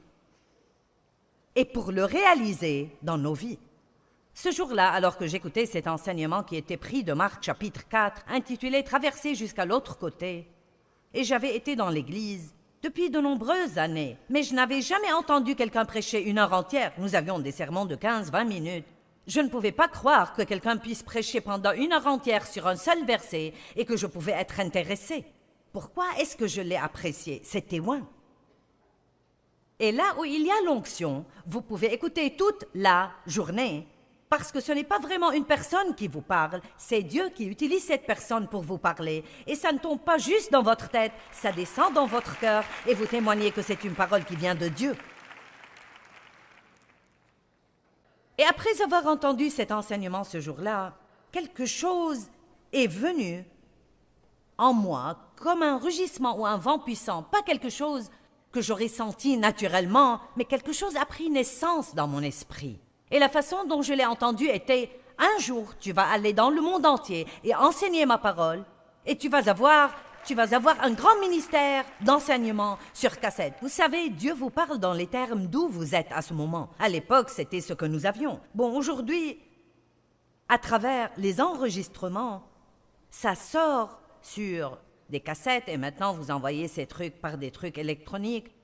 et pour le réaliser dans nos vies. Ce jour-là, alors que j'écoutais cet enseignement qui était pris de Marc chapitre 4, intitulé « Traverser jusqu'à l'autre côté », et j'avais été dans l'église depuis de nombreuses années, mais je n'avais jamais entendu quelqu'un prêcher 1 heure entière. Nous avions des sermons de 15-20 minutes. Je ne pouvais pas croire que quelqu'un puisse prêcher pendant 1 heure entière sur un seul verset et que je pouvais être intéressée. Pourquoi est-ce que je l'ai apprécié? C'était loin. Et là où il y a l'onction, vous pouvez écouter toute la journée, parce que ce n'est pas vraiment une personne qui vous parle, c'est Dieu qui utilise cette personne pour vous parler. Et ça ne tombe pas juste dans votre tête, ça descend dans votre cœur et vous témoignez que c'est une parole qui vient de Dieu. Et après avoir entendu cet enseignement ce jour-là, quelque chose est venu en moi comme un rugissement ou un vent puissant, pas quelque chose que j'aurais senti naturellement, mais quelque chose a pris naissance dans mon esprit. Et la façon dont je l'ai entendu était, un jour, tu vas aller dans le monde entier et enseigner ma parole, et tu vas avoir un grand ministère d'enseignement sur cassette. Vous savez, Dieu vous parle dans les termes d'où vous êtes à ce moment. À l'époque, c'était ce que nous avions. Bon, aujourd'hui, à travers les enregistrements, ça sort sur des cassettes et maintenant vous envoyez ces trucs par des trucs électroniques.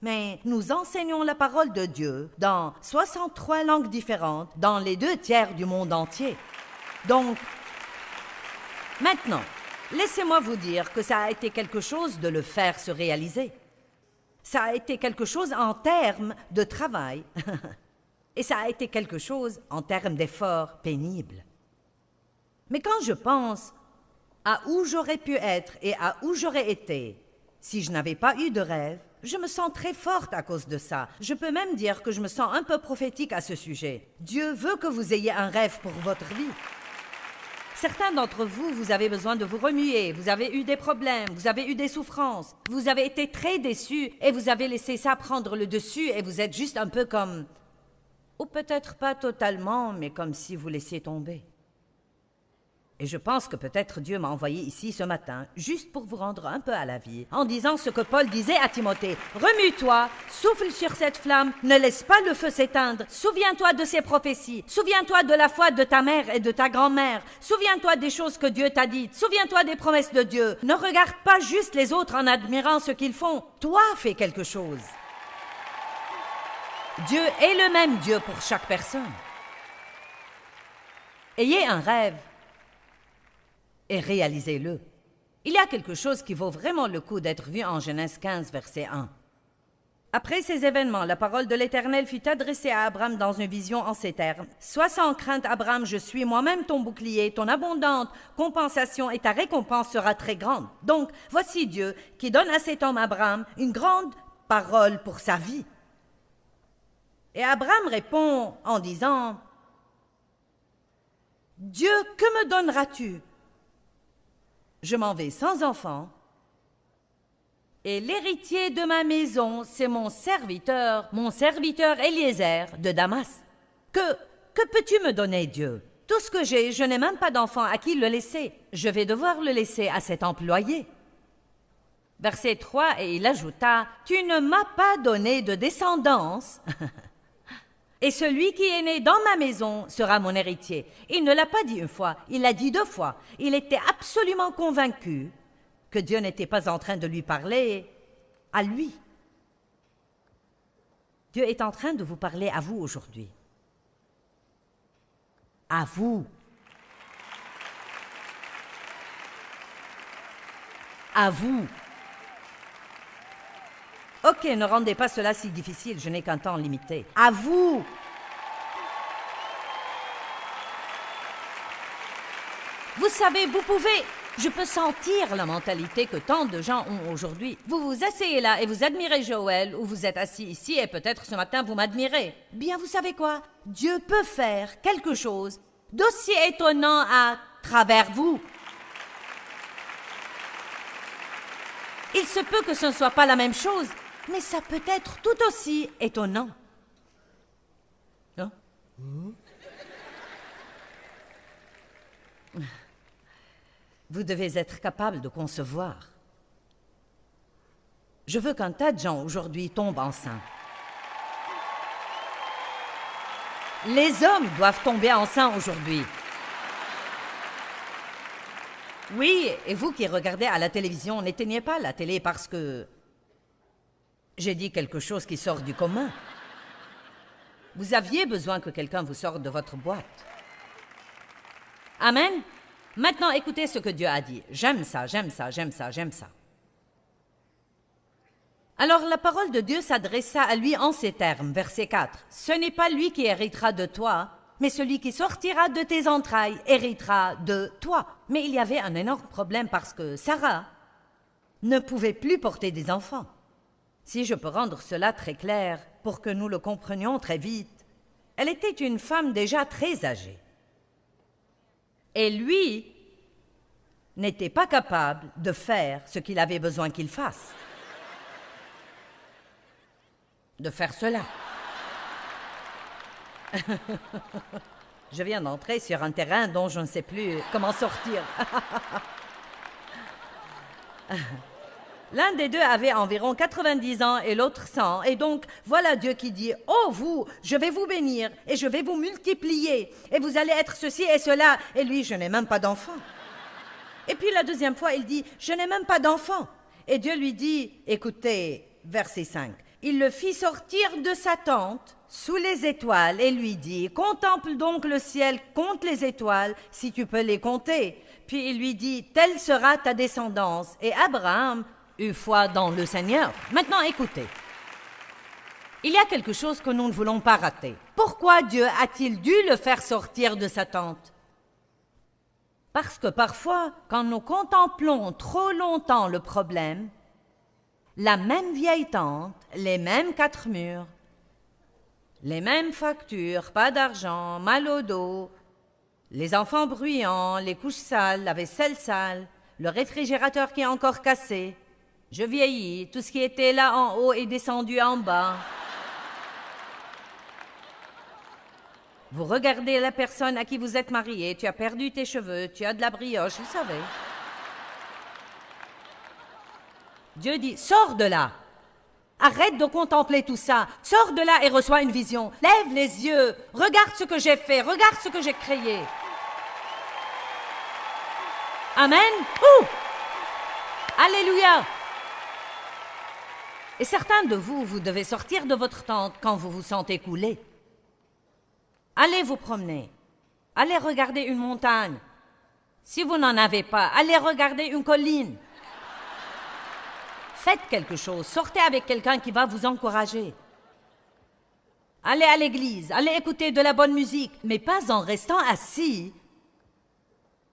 Mais nous enseignons la parole de Dieu dans 63 langues différentes, dans les 2/3 du monde entier. Donc, maintenant, laissez-moi vous dire que ça a été quelque chose de le faire se réaliser. Ça a été quelque chose en termes de travail et ça a été quelque chose en termes d'efforts pénibles. Mais quand je pense à où j'aurais pu être et à où j'aurais été si je n'avais pas eu de rêve, je me sens très forte à cause de ça. Je peux même dire que je me sens un peu prophétique à ce sujet. Dieu veut que vous ayez un rêve pour votre vie. Certains d'entre vous, vous avez besoin de vous remuer, vous avez eu des problèmes, vous avez eu des souffrances, vous avez été très déçus et vous avez laissé ça prendre le dessus et vous êtes juste un peu comme... Ou peut-être pas totalement, mais comme si vous laissiez tomber. Et je pense que peut-être Dieu m'a envoyé ici ce matin, juste pour vous rendre un peu à la vie, en disant ce que Paul disait à Timothée. Remue-toi, souffle sur cette flamme, ne laisse pas le feu s'éteindre. Souviens-toi de ces prophéties. Souviens-toi de la foi de ta mère et de ta grand-mère. Souviens-toi des choses que Dieu t'a dites. Souviens-toi des promesses de Dieu. Ne regarde pas juste les autres en admirant ce qu'ils font. Toi, fais quelque chose. Dieu est le même Dieu pour chaque personne. Ayez un rêve et réalisez-le. Il y a quelque chose qui vaut vraiment le coup d'être vu en Genèse 15, verset 1. Après ces événements, la parole de l'Éternel fut adressée à Abraham dans une vision en ces termes. « Sois sans crainte, Abraham, je suis moi-même ton bouclier, ton abondante compensation et ta récompense sera très grande. » Donc, voici Dieu qui donne à cet homme Abraham une grande parole pour sa vie. Et Abraham répond en disant, « Dieu, que me donneras-tu? Je m'en vais sans enfant, et l'héritier de ma maison, c'est mon serviteur Eliezer de Damas. Que Que peux-tu me donner, Dieu? Tout ce que j'ai, je n'ai même pas d'enfant à qui le laisser. Je vais devoir le laisser à cet employé. » Verset 3, et il ajouta, « Tu ne m'as pas donné de descendance. Et celui qui est né dans ma maison sera mon héritier. » Il ne l'a pas dit une fois, il l'a dit 2 fois. Il était absolument convaincu que Dieu n'était pas en train de lui parler à lui. Dieu est en train de vous parler à vous aujourd'hui. À vous. À vous. Ok, ne rendez pas cela si difficile, je n'ai qu'un temps limité. À vous. Vous savez, vous pouvez... Je peux sentir la mentalité que tant de gens ont aujourd'hui. Vous vous asseyez là et vous admirez Joël, ou vous êtes assis ici et peut-être ce matin vous m'admirez. Bien, vous savez quoi? Dieu peut faire quelque chose d'aussi étonnant à travers vous. Il se peut que ce ne soit pas la même chose, mais ça peut être tout aussi étonnant. Hein? Vous devez être capable de concevoir. Je veux qu'un tas de gens aujourd'hui tombent enceints. Les hommes doivent tomber enceints aujourd'hui. Oui, et vous qui regardez à la télévision, n'éteignez pas la télé parce que j'ai dit quelque chose qui sort du commun. Vous aviez besoin que quelqu'un vous sorte de votre boîte. Amen. Maintenant, écoutez ce que Dieu a dit. J'aime ça, j'aime ça, j'aime ça, j'aime ça. Alors la parole de Dieu s'adressa à lui en ces termes, verset 4. « Ce n'est pas lui qui héritera de toi, mais celui qui sortira de tes entrailles héritera de toi. » Mais il y avait un énorme problème parce que Sarah ne pouvait plus porter des enfants. Si je peux rendre cela très clair pour que nous le comprenions très vite, elle était une femme déjà très âgée. Et lui n'était pas capable de faire ce qu'il avait besoin qu'il fasse. De faire cela. Je viens d'entrer sur un terrain dont je ne sais plus comment sortir. L'un des deux avait environ 90 ans et l'autre 100. Et donc, voilà Dieu qui dit, « Oh vous, je vais vous bénir et je vais vous multiplier. Et vous allez être ceci et cela. » Et lui, « Je n'ai même pas d'enfant. » Et puis la deuxième fois, il dit, « Je n'ai même pas d'enfant. » Et Dieu lui dit, écoutez, verset 5. Il le fit sortir de sa tente sous les étoiles et lui dit, « Contemple donc le ciel, compte les étoiles, si tu peux les compter. » Puis il lui dit, « Telle sera ta descendance. » Et Abraham eut foi dans le Seigneur. Maintenant, écoutez. Il y a quelque chose que nous ne voulons pas rater. Pourquoi Dieu a-t-il dû le faire sortir de sa tente? Parce que parfois, quand nous contemplons trop longtemps le problème, la même vieille tente, les mêmes 4 murs, les mêmes factures, pas d'argent, mal au dos, les enfants bruyants, les couches sales, la vaisselle sale, le réfrigérateur qui est encore cassé. Je vieillis, tout ce qui était là en haut est descendu en bas. Vous regardez la personne à qui vous êtes marié, tu as perdu tes cheveux, tu as de la brioche, vous savez. Dieu dit, sors de là. Arrête de contempler tout ça. Sors de là et reçois une vision. Lève les yeux. Regarde ce que j'ai fait. Regarde ce que j'ai créé. Amen. Ouh! Alléluia. Et certains de vous, vous devez sortir de votre tente quand vous vous sentez couler. Allez vous promener. Allez regarder une montagne. Si vous n'en avez pas, allez regarder une colline. Faites quelque chose. Sortez avec quelqu'un qui va vous encourager. Allez à l'église. Allez écouter de la bonne musique. Mais pas en restant assis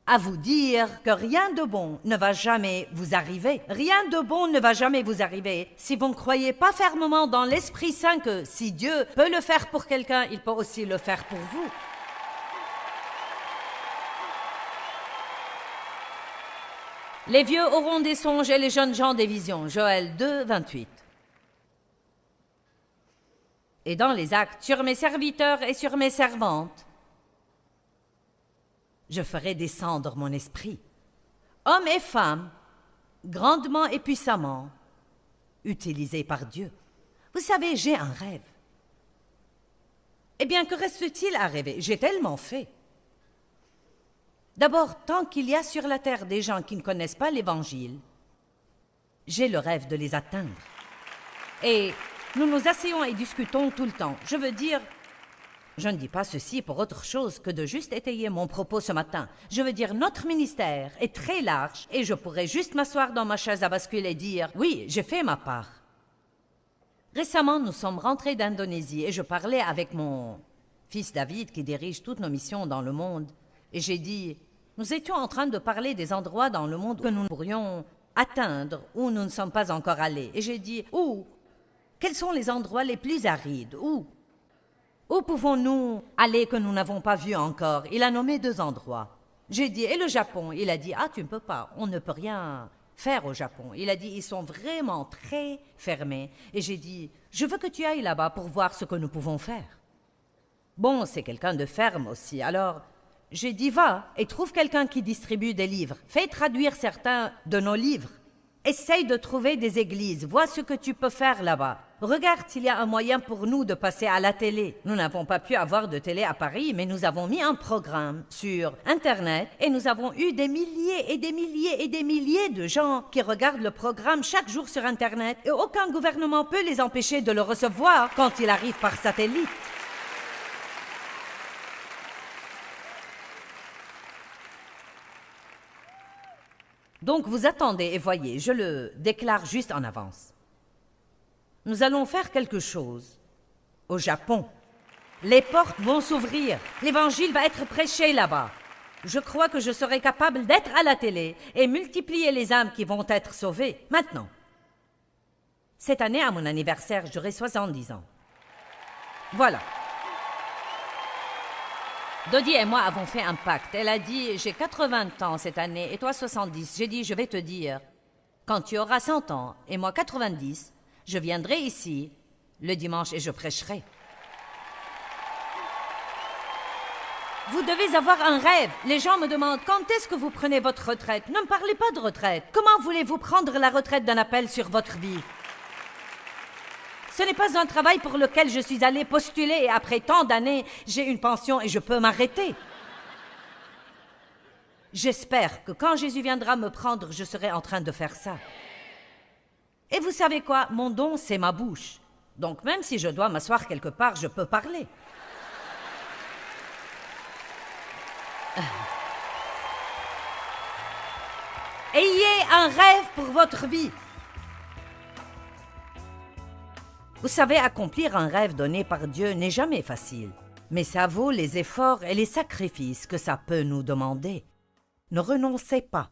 à vous dire que rien de bon ne va jamais vous arriver. Rien de bon ne va jamais vous arriver si vous ne croyez pas fermement dans l'Esprit Saint que si Dieu peut le faire pour quelqu'un, il peut aussi le faire pour vous. Les vieux auront des songes et les jeunes gens des visions. Joël 2, 28. Et dans les actes, sur mes serviteurs et sur mes servantes, je ferai descendre mon esprit. Hommes et femmes, grandement et puissamment, utilisés par Dieu. Vous savez, j'ai un rêve. Eh bien, que reste-t-il à rêver? J'ai tellement fait. D'abord, tant qu'il y a sur la terre des gens qui ne connaissent pas l'Évangile, j'ai le rêve de les atteindre. Et nous nous asseyons et discutons tout le temps. Je veux dire, je ne dis pas ceci pour autre chose que de juste étayer mon propos ce matin. Je veux dire, notre ministère est très large et je pourrais juste m'asseoir dans ma chaise à bascule et dire « Oui, j'ai fait ma part ». Récemment, nous sommes rentrés d'Indonésie et je parlais avec mon fils David qui dirige toutes nos missions dans le monde. Et j'ai dit, nous étions en train de parler des endroits dans le monde que nous pourrions atteindre où nous ne sommes pas encore allés. Et j'ai dit, où? Quels sont les endroits les plus arides? Où pouvons-nous aller que nous n'avons pas vu encore? Il a nommé 2 endroits. J'ai dit, et le Japon? Il a dit, ah, tu ne peux pas, on ne peut rien faire au Japon. Il a dit, ils sont vraiment très fermés. Et j'ai dit, je veux que tu ailles là-bas pour voir ce que nous pouvons faire. Bon, c'est quelqu'un de ferme aussi, alors j'ai dit, va et trouve quelqu'un qui distribue des livres. Fais traduire certains de nos livres. Essaye de trouver des églises. Vois ce que tu peux faire là-bas. Regarde s'il y a un moyen pour nous de passer à la télé. Nous n'avons pas pu avoir de télé à Paris, mais nous avons mis un programme sur Internet et nous avons eu des milliers et des milliers et des milliers de gens qui regardent le programme chaque jour sur Internet et aucun gouvernement peut les empêcher de le recevoir quand il arrive par satellite. Donc vous attendez et voyez, je le déclare juste en avance. Nous allons faire quelque chose au Japon. Les portes vont s'ouvrir, l'Évangile va être prêché là-bas. Je crois que je serai capable d'être à la télé et multiplier les âmes qui vont être sauvées maintenant. Cette année, à mon anniversaire, j'aurai 70 ans. Voilà. Dodie et moi avons fait un pacte. Elle a dit, j'ai 80 ans cette année et toi 70. J'ai dit, je vais te dire, quand tu auras 100 ans et moi 90, je viendrai ici le dimanche et je prêcherai. Vous devez avoir un rêve. Les gens me demandent, quand est-ce que vous prenez votre retraite? Ne me parlez pas de retraite. Comment voulez-vous prendre la retraite d'un appel sur votre vie? Ce n'est pas un travail pour lequel je suis allée postuler et après tant d'années, j'ai une pension et je peux m'arrêter. J'espère que quand Jésus viendra me prendre, je serai en train de faire ça. Et vous savez quoi? Mon don, c'est ma bouche. Donc même si je dois m'asseoir quelque part, je peux parler. Ayez un rêve pour votre vie. Vous savez, accomplir un rêve donné par Dieu n'est jamais facile, mais ça vaut les efforts et les sacrifices que ça peut nous demander. Ne renoncez pas.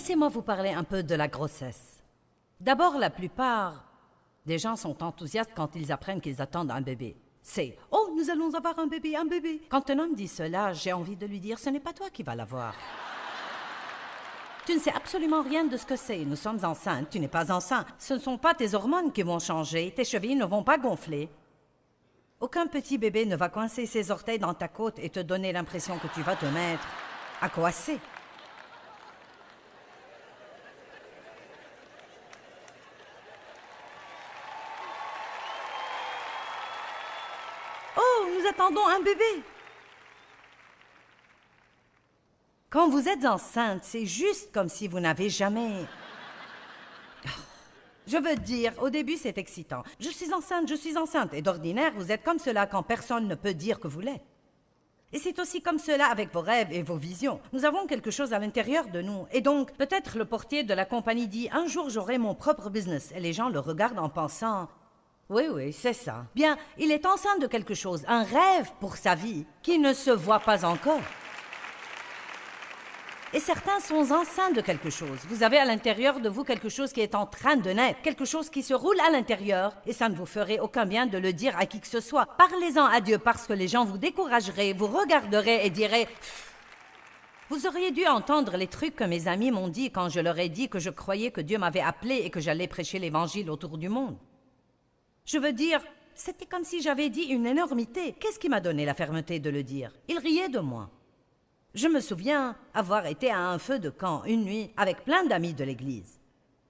Laissez-moi vous parler un peu de la grossesse. D'abord, la plupart des gens sont enthousiastes quand ils apprennent qu'ils attendent un bébé. C'est « Oh, nous allons avoir un bébé, un bébé !» Quand un homme dit cela, j'ai envie de lui dire « Ce n'est pas toi qui vas l'avoir. » Tu ne sais absolument rien de ce que c'est. Nous sommes enceintes, tu n'es pas enceinte. Ce ne sont pas tes hormones qui vont changer, tes chevilles ne vont pas gonfler. Aucun petit bébé ne va coincer ses orteils dans ta côte et te donner l'impression que tu vas te mettre à coasser. Oh, nous attendons un bébé. Quand vous êtes enceinte, c'est juste comme si vous n'avez jamais... Je veux dire, au début, c'est excitant. Je suis enceinte. Et d'ordinaire, vous êtes comme cela quand personne ne peut dire que vous l'êtes. Et c'est aussi comme cela avec vos rêves et vos visions. Nous avons quelque chose à l'intérieur de nous. Et donc, peut-être le portier de la compagnie dit « Un jour, j'aurai mon propre business. » Et les gens le regardent en pensant « Oui, c'est ça. » Bien, il est enceint de quelque chose, un rêve pour sa vie qui ne se voit pas encore. Et certains sont enceints de quelque chose. Vous avez à l'intérieur de vous quelque chose qui est en train de naître, quelque chose qui se roule à l'intérieur, et ça ne vous ferait aucun bien de le dire à qui que ce soit. Parlez-en à Dieu parce que les gens vous décourageraient, vous regarderaient et diraient... Vous auriez dû entendre les trucs que mes amis m'ont dit quand je leur ai dit que je croyais que Dieu m'avait appelé et que j'allais prêcher l'Évangile autour du monde. Je veux dire, c'était comme si j'avais dit une énormité. Qu'est-ce qui m'a donné la fermeté de le dire? Ils riaient de moi. Je me souviens avoir été à un feu de camp une nuit avec plein d'amis de l'église,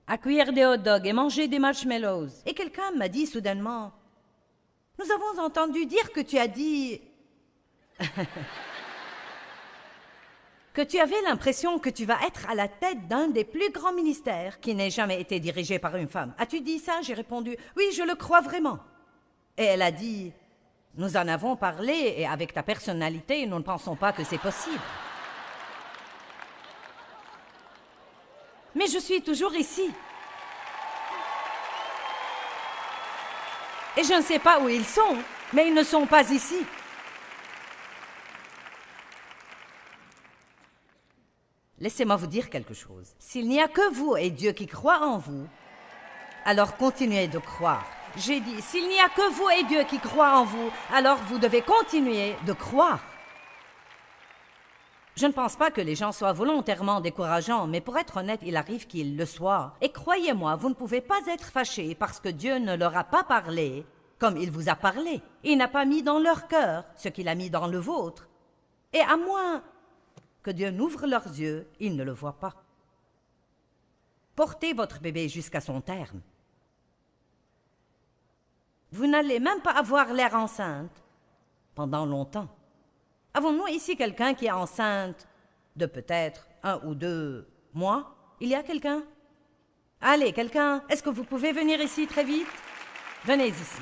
à cuire des hot dogs et manger des marshmallows. Et quelqu'un m'a dit soudainement « Nous avons entendu dire que tu as dit... que tu avais l'impression que tu vas être à la tête d'un des plus grands ministères qui n'ait jamais été dirigé par une femme. As-tu dit ça ?» J'ai répondu « Oui, je le crois vraiment. » Et elle a dit... Nous en avons parlé et avec ta personnalité, nous ne pensons pas que c'est possible. Mais je suis toujours ici. Et je ne sais pas où ils sont, mais ils ne sont pas ici. Laissez-moi vous dire quelque chose. S'il n'y a que vous et Dieu qui croient en vous, alors continuez de croire. J'ai dit, s'il n'y a que vous et Dieu qui croient en vous, alors vous devez continuer de croire. Je ne pense pas que les gens soient volontairement décourageants, mais pour être honnête, il arrive qu'ils le soient. Et croyez-moi, vous ne pouvez pas être fâchés parce que Dieu ne leur a pas parlé comme il vous a parlé. Il n'a pas mis dans leur cœur ce qu'il a mis dans le vôtre. Et à moins que Dieu n'ouvre leurs yeux, ils ne le voient pas. Portez votre bébé jusqu'à son terme. Vous n'allez même pas avoir l'air enceinte pendant longtemps. Avons-nous ici quelqu'un qui est enceinte de peut-être 1 ou 2 mois? Il y a quelqu'un? Allez, quelqu'un, est-ce que vous pouvez venir ici très vite? Venez ici.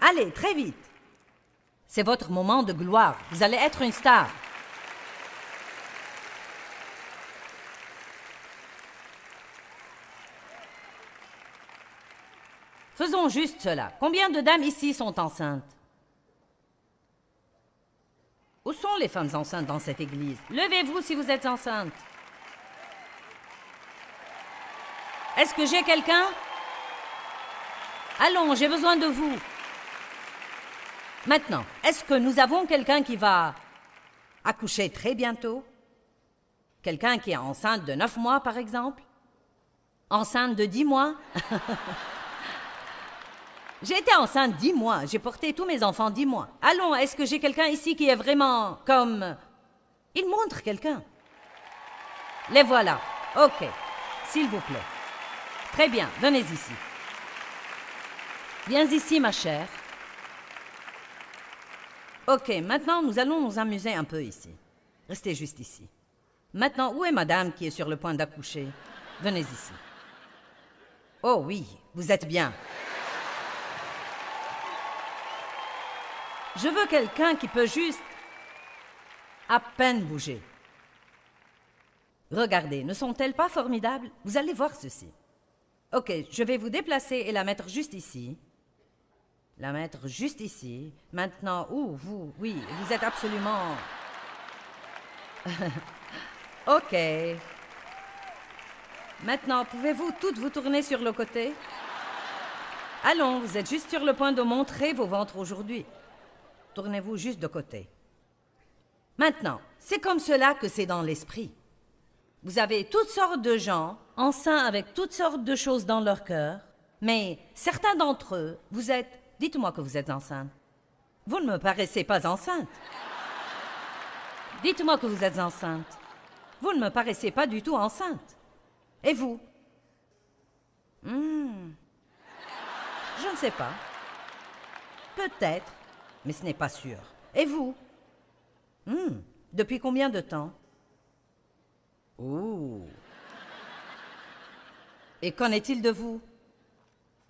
Allez, très vite. C'est votre moment de gloire. Vous allez être une star. Faisons juste cela. Combien de dames ici sont enceintes? Où sont les femmes enceintes dans cette église? Levez-vous si vous êtes enceinte. Est-ce que j'ai quelqu'un? Allons, j'ai besoin de vous. Maintenant, est-ce que nous avons quelqu'un qui va accoucher très bientôt? Quelqu'un qui est enceinte de 9 mois, par exemple? Enceinte de 10 mois? J'ai été enceinte 10 mois. J'ai porté tous mes enfants 10 mois. Allons, est-ce que j'ai quelqu'un ici qui est vraiment comme... Il montre quelqu'un. Les voilà. OK. S'il vous plaît. Très bien. Venez ici. Viens ici, ma chère. OK. Maintenant, nous allons nous amuser un peu ici. Restez juste ici. Maintenant, où est madame qui est sur le point d'accoucher? Venez ici. Oh oui, vous êtes bien. Je veux quelqu'un qui peut juste à peine bouger. Regardez, ne sont-elles pas formidables? Vous allez voir ceci. OK, je vais vous déplacer et la mettre juste ici. La mettre juste ici. Maintenant, oui, vous êtes absolument... OK. Maintenant, pouvez-vous toutes vous tourner sur le côté? Allons, vous êtes juste sur le point de montrer vos ventres aujourd'hui. Tournez-vous juste de côté. Maintenant, c'est comme cela que c'est dans l'esprit. Vous avez toutes sortes de gens, enceints avec toutes sortes de choses dans leur cœur, mais certains d'entre eux, vous êtes... Dites-moi que vous êtes enceinte. Vous ne me paraissez pas enceinte. Dites-moi que vous êtes enceinte. Vous ne me paraissez pas du tout enceinte. Et vous? Je ne sais pas. Peut-être, mais ce n'est pas sûr. Et vous? Depuis combien de temps? Oh. Et qu'en est-il de vous?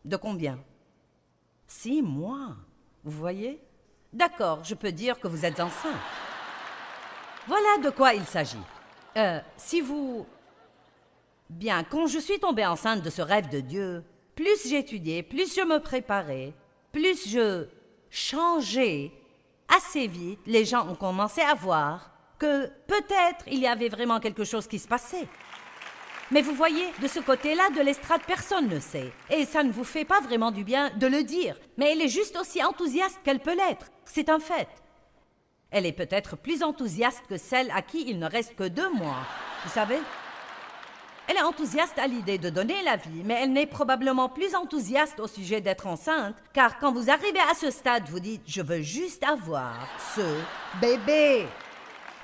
De combien? 6 mois. Vous voyez? D'accord, je peux dire que vous êtes enceinte. Voilà de quoi il s'agit. Si vous... Bien, quand je suis tombée enceinte de ce rêve de Dieu, plus j'étudiais, plus je me préparais, plus je changeais, assez vite, les gens ont commencé à voir que peut-être il y avait vraiment quelque chose qui se passait. Mais vous voyez, de ce côté-là de l'estrade, personne ne sait. Et ça ne vous fait pas vraiment du bien de le dire. Mais elle est juste aussi enthousiaste qu'elle peut l'être. C'est un fait. Elle est peut-être plus enthousiaste que celle à qui il ne reste que 2 mois. Vous savez? Elle est enthousiaste à l'idée de donner la vie, mais elle n'est probablement plus enthousiaste au sujet d'être enceinte, car quand vous arrivez à ce stade, vous dites « Je veux juste avoir ce bébé ».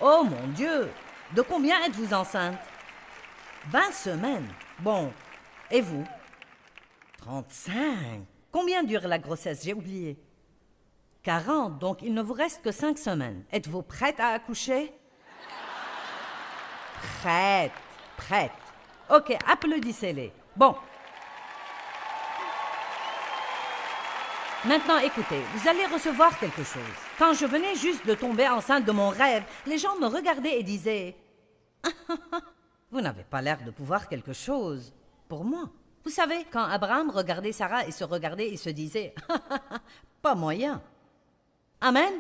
Oh mon Dieu! De combien êtes-vous enceinte? 20 semaines. Bon. Et vous? 35. Combien dure la grossesse? J'ai oublié. 40. Donc il ne vous reste que 5 semaines. Êtes-vous prête à accoucher? Prête. Prête. OK, applaudissez-les. Bon. Maintenant, écoutez, vous allez recevoir quelque chose. Quand je venais juste de tomber enceinte de mon rêve, les gens me regardaient et disaient « Vous n'avez pas l'air de pouvoir quelque chose pour moi. » Vous savez, quand Abraham regardait Sarah et se regardait, il se disait « Pas moyen. » Amen.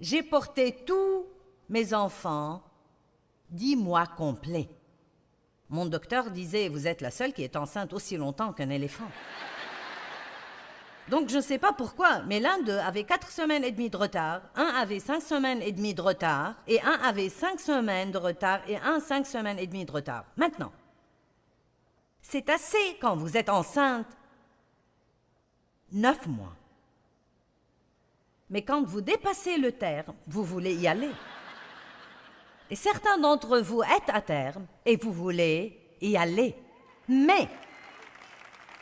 J'ai porté tous mes enfants 10 mois complets. Mon docteur disait « Vous êtes la seule qui est enceinte aussi longtemps qu'un éléphant. » Donc, je ne sais pas pourquoi, mais l'un d'eux avait 4 semaines et demie de retard, un avait 5 semaines et demie de retard, et un avait 5 semaines de retard, et un 5 semaines et demie de retard. Maintenant, c'est assez quand vous êtes enceinte 9 mois. Mais quand vous dépassez le terme, vous voulez y aller. Et certains d'entre vous êtes à terme et vous voulez y aller. Mais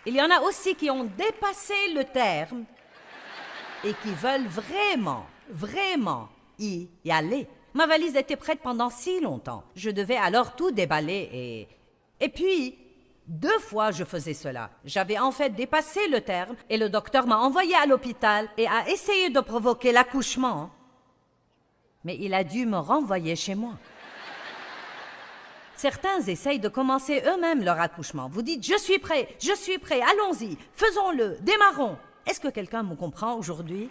il y en a aussi qui ont dépassé le terme et qui veulent vraiment, vraiment y aller. Ma valise était prête pendant si longtemps. Je devais alors tout déballer et puis, 2 fois je faisais cela. J'avais en fait dépassé le terme et le docteur m'a envoyé à l'hôpital et a essayé de provoquer l'accouchement. Mais il a dû me renvoyer chez moi. Certains essayent de commencer eux-mêmes leur accouchement. Vous dites « Je suis prêt, allons-y, faisons-le, démarrons ». Est-ce que quelqu'un me comprend aujourd'hui?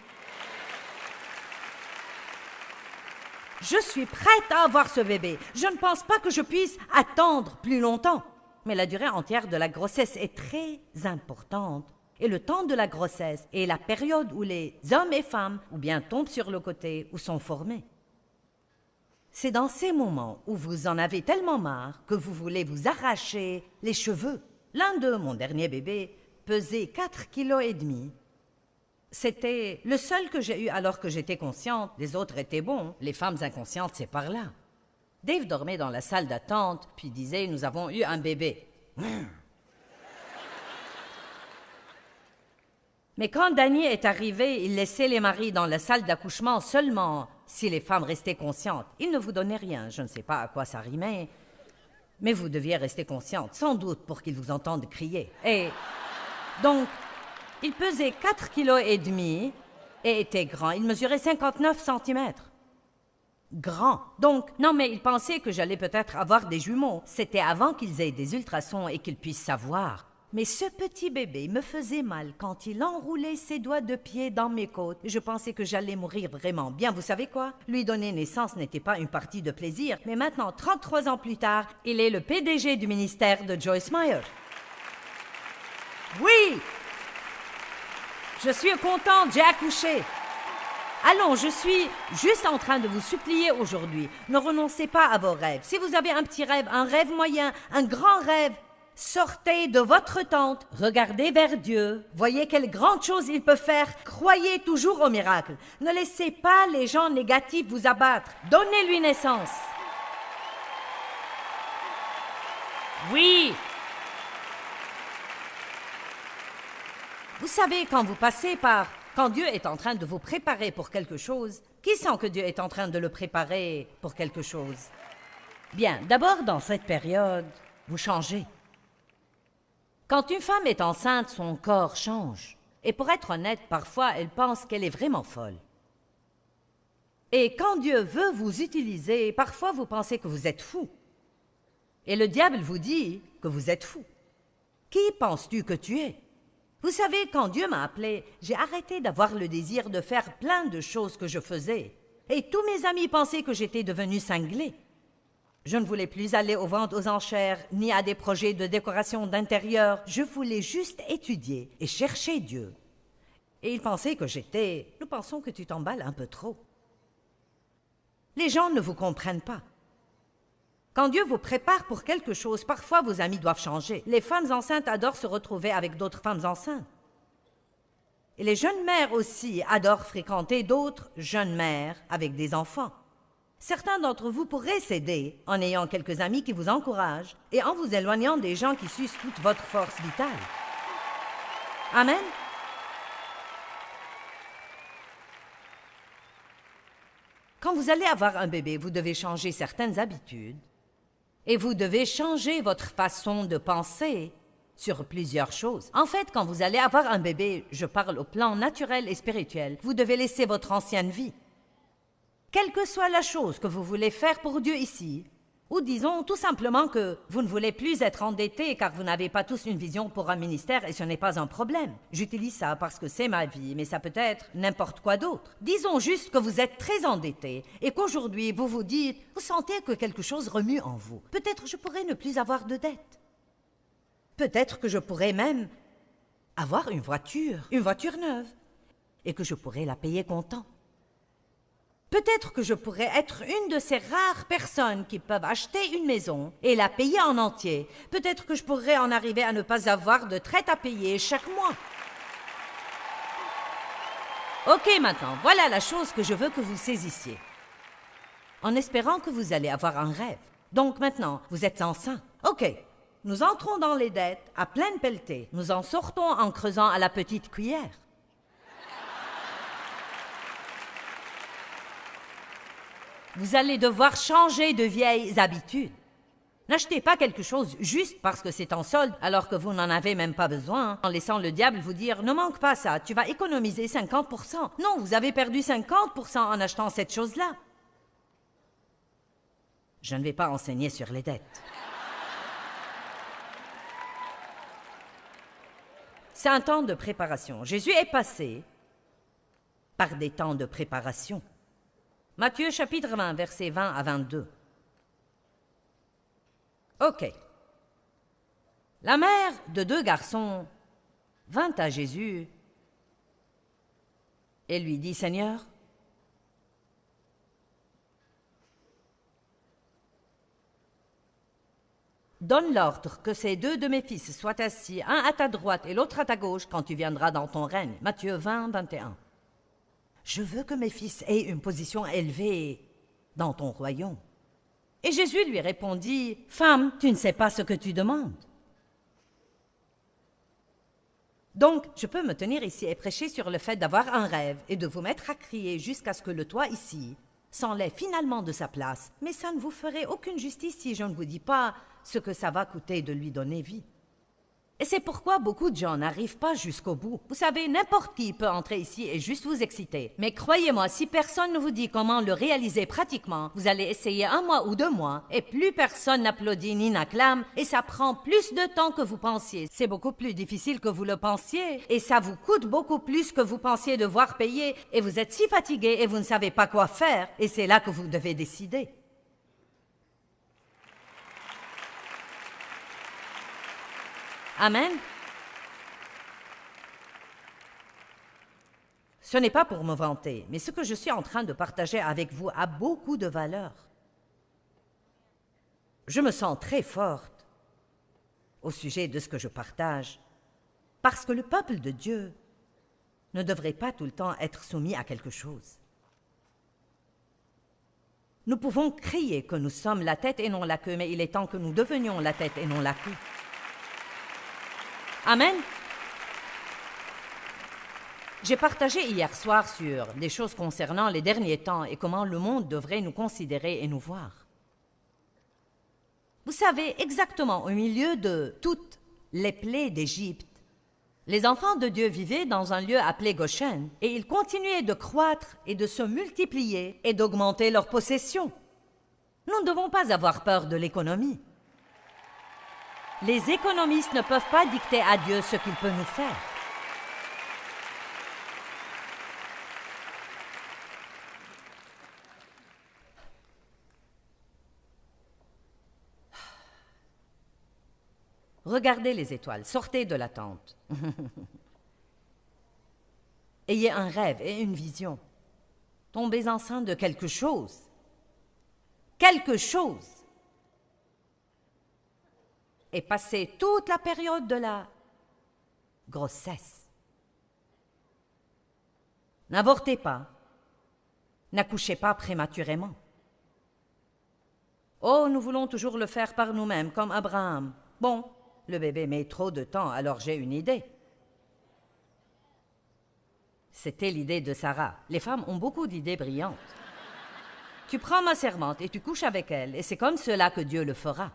Je suis prête à avoir ce bébé. Je ne pense pas que je puisse attendre plus longtemps. Mais la durée entière de la grossesse est très importante. Et le temps de la grossesse est la période où les hommes et femmes ou bien tombent sur le côté ou sont formés. C'est dans ces moments où vous en avez tellement marre que vous voulez vous arracher les cheveux. L'un d'eux, mon dernier bébé, pesait 4,5 kg. C'était le seul que j'ai eu alors que j'étais consciente. Les autres étaient bons. Les femmes inconscientes, c'est par là. Dave dormait dans la salle d'attente, puis disait « Nous avons eu un bébé. » Mais quand Danny est arrivé, il laissait les maris dans la salle d'accouchement seulement si les femmes restaient conscientes. Il ne vous donnait rien, je ne sais pas à quoi ça rimait, mais vous deviez rester consciente, sans doute pour qu'ils vous entendent crier. Et donc, il pesait 4,5 kg et était grand. Il mesurait 59 cm. Grand. Donc, non, mais il pensait que j'allais peut-être avoir des jumeaux. C'était avant qu'ils aient des ultrasons et qu'ils puissent savoir. Mais ce petit bébé me faisait mal quand il enroulait ses doigts de pied dans mes côtes. Je pensais que j'allais mourir vraiment bien. Vous savez quoi? Lui donner naissance n'était pas une partie de plaisir. Mais maintenant, 33 ans plus tard, il est le PDG du ministère de Joyce Meyer. Oui! Je suis contente, j'ai accouché. Allons, je suis juste en train de vous supplier aujourd'hui. Ne renoncez pas à vos rêves. Si vous avez un petit rêve, un rêve moyen, un grand rêve, sortez de votre tente, regardez vers Dieu, voyez quelles grandes choses il peut faire, croyez toujours au miracle. Ne laissez pas les gens négatifs vous abattre. Donnez-lui naissance. Oui. Vous savez, quand vous passez quand Dieu est en train de vous préparer pour quelque chose, qui sent que Dieu est en train de le préparer pour quelque chose? Bien, d'abord, dans cette période, vous changez. Quand une femme est enceinte, son corps change. Et pour être honnête, parfois, elle pense qu'elle est vraiment folle. Et quand Dieu veut vous utiliser, parfois vous pensez que vous êtes fou. Et le diable vous dit que vous êtes fou. Qui penses-tu que tu es? Vous savez, quand Dieu m'a appelé, j'ai arrêté d'avoir le désir de faire plein de choses que je faisais. Et tous mes amis pensaient que j'étais devenue cinglée. Je ne voulais plus aller aux ventes aux enchères, ni à des projets de décoration d'intérieur. Je voulais juste étudier et chercher Dieu. Et ils pensaient que nous pensons que tu t'emballes un peu trop. Les gens ne vous comprennent pas. Quand Dieu vous prépare pour quelque chose, parfois vos amis doivent changer. Les femmes enceintes adorent se retrouver avec d'autres femmes enceintes. Et les jeunes mères aussi adorent fréquenter d'autres jeunes mères avec des enfants. Certains d'entre vous pourraient s'aider en ayant quelques amis qui vous encouragent et en vous éloignant des gens qui sucent toute votre force vitale. Amen. Quand vous allez avoir un bébé, vous devez changer certaines habitudes et vous devez changer votre façon de penser sur plusieurs choses. En fait, quand vous allez avoir un bébé, je parle au plan naturel et spirituel, vous devez laisser votre ancienne vie. Quelle que soit la chose que vous voulez faire pour Dieu ici, ou disons tout simplement que vous ne voulez plus être endetté car vous n'avez pas tous une vision pour un ministère et ce n'est pas un problème. J'utilise ça parce que c'est ma vie, mais ça peut être n'importe quoi d'autre. Disons juste que vous êtes très endetté et qu'aujourd'hui vous vous dites, vous sentez que quelque chose remue en vous. Peut-être je pourrais ne plus avoir de dette. Peut-être que je pourrais même avoir une voiture neuve, et que je pourrais la payer comptant. Peut-être que je pourrais être une de ces rares personnes qui peuvent acheter une maison et la payer en entier. Peut-être que je pourrais en arriver à ne pas avoir de traite à payer chaque mois. Ok, maintenant, voilà la chose que je veux que vous saisissiez. En espérant que vous allez avoir un rêve. Donc maintenant, vous êtes enceint. Ok, nous entrons dans les dettes à pleine pelletée. Nous en sortons en creusant à la petite cuillère. Vous allez devoir changer de vieilles habitudes. N'achetez pas quelque chose juste parce que c'est en solde alors que vous n'en avez même pas besoin, en laissant le diable vous dire « Ne manque pas ça, tu vas économiser 50%. » Non, vous avez perdu 50% en achetant cette chose-là. Je ne vais pas enseigner sur les dettes. C'est un temps de préparation. Jésus est passé par des temps de préparation. Matthieu chapitre 20, versets 20 à 22. Ok. La mère de 2 garçons vint à Jésus et lui dit, « Seigneur, donne l'ordre que ces 2 de mes fils soient assis, un à ta droite et l'autre à ta gauche, quand tu viendras dans ton règne. » Matthieu 20, 21. Je veux que mes fils aient une position élevée dans ton royaume. Et Jésus lui répondit, « Femme, tu ne sais pas ce que tu demandes. » Donc, je peux me tenir ici et prêcher sur le fait d'avoir un rêve et de vous mettre à crier jusqu'à ce que le toit ici s'enlève finalement de sa place. Mais ça ne vous ferait aucune justice si je ne vous dis pas ce que ça va coûter de lui donner vie. Et c'est pourquoi beaucoup de gens n'arrivent pas jusqu'au bout. Vous savez, n'importe qui peut entrer ici et juste vous exciter. Mais croyez-moi, si personne ne vous dit comment le réaliser pratiquement, vous allez essayer 1 mois ou 2 mois, et plus personne n'applaudit ni n'acclame, et ça prend plus de temps que vous pensiez. C'est beaucoup plus difficile que vous le pensiez, et ça vous coûte beaucoup plus que vous pensiez devoir payer, et vous êtes si fatigué et vous ne savez pas quoi faire, et c'est là que vous devez décider. Amen. Ce n'est pas pour me vanter, mais ce que je suis en train de partager avec vous a beaucoup de valeur. Je me sens très forte au sujet de ce que je partage, parce que le peuple de Dieu ne devrait pas tout le temps être soumis à quelque chose. Nous pouvons crier que nous sommes la tête et non la queue, mais il est temps que nous devenions la tête et non la queue. Amen. J'ai partagé hier soir sur des choses concernant les derniers temps et comment le monde devrait nous considérer et nous voir. Vous savez, exactement au milieu de toutes les plaies d'Égypte, les enfants de Dieu vivaient dans un lieu appelé Goshen et ils continuaient de croître et de se multiplier et d'augmenter leurs possessions. Nous ne devons pas avoir peur de l'économie. Les économistes ne peuvent pas dicter à Dieu ce qu'il peut nous faire. Regardez les étoiles, sortez de la tente. Ayez un rêve et une vision. Tombez enceinte de quelque chose. Quelque chose. Et passez toute la période de la grossesse. N'avortez pas. N'accouchez pas prématurément. Oh, nous voulons toujours le faire par nous-mêmes, comme Abraham. Bon, le bébé met trop de temps, alors j'ai une idée. C'était l'idée de Sarah. Les femmes ont beaucoup d'idées brillantes. Tu prends ma servante et tu couches avec elle, et c'est comme cela que Dieu le fera.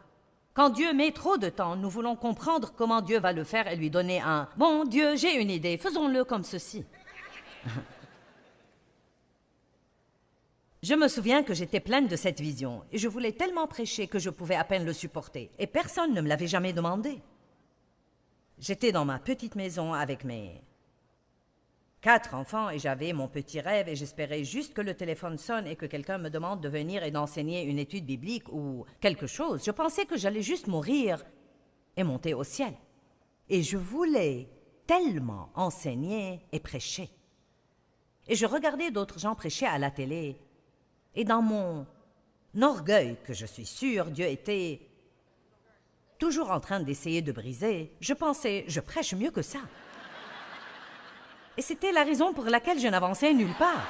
Quand Dieu met trop de temps, nous voulons comprendre comment Dieu va le faire et lui donner un « Bon, Dieu, j'ai une idée, faisons-le comme ceci. » Je me souviens que j'étais pleine de cette vision et je voulais tellement prêcher que je pouvais à peine le supporter et personne ne me l'avait jamais demandé. J'étais dans ma petite maison avec mes 4 enfants et j'avais mon petit rêve et j'espérais juste que le téléphone sonne et que quelqu'un me demande de venir et d'enseigner une étude biblique ou quelque chose. Je pensais que j'allais juste mourir et monter au ciel. Et je voulais tellement enseigner et prêcher. Et je regardais d'autres gens prêcher à la télé. Et dans mon orgueil, que je suis sûre Dieu était toujours en train d'essayer de briser, je pensais, je prêche mieux que ça. Et c'était la raison pour laquelle je n'avançais nulle part.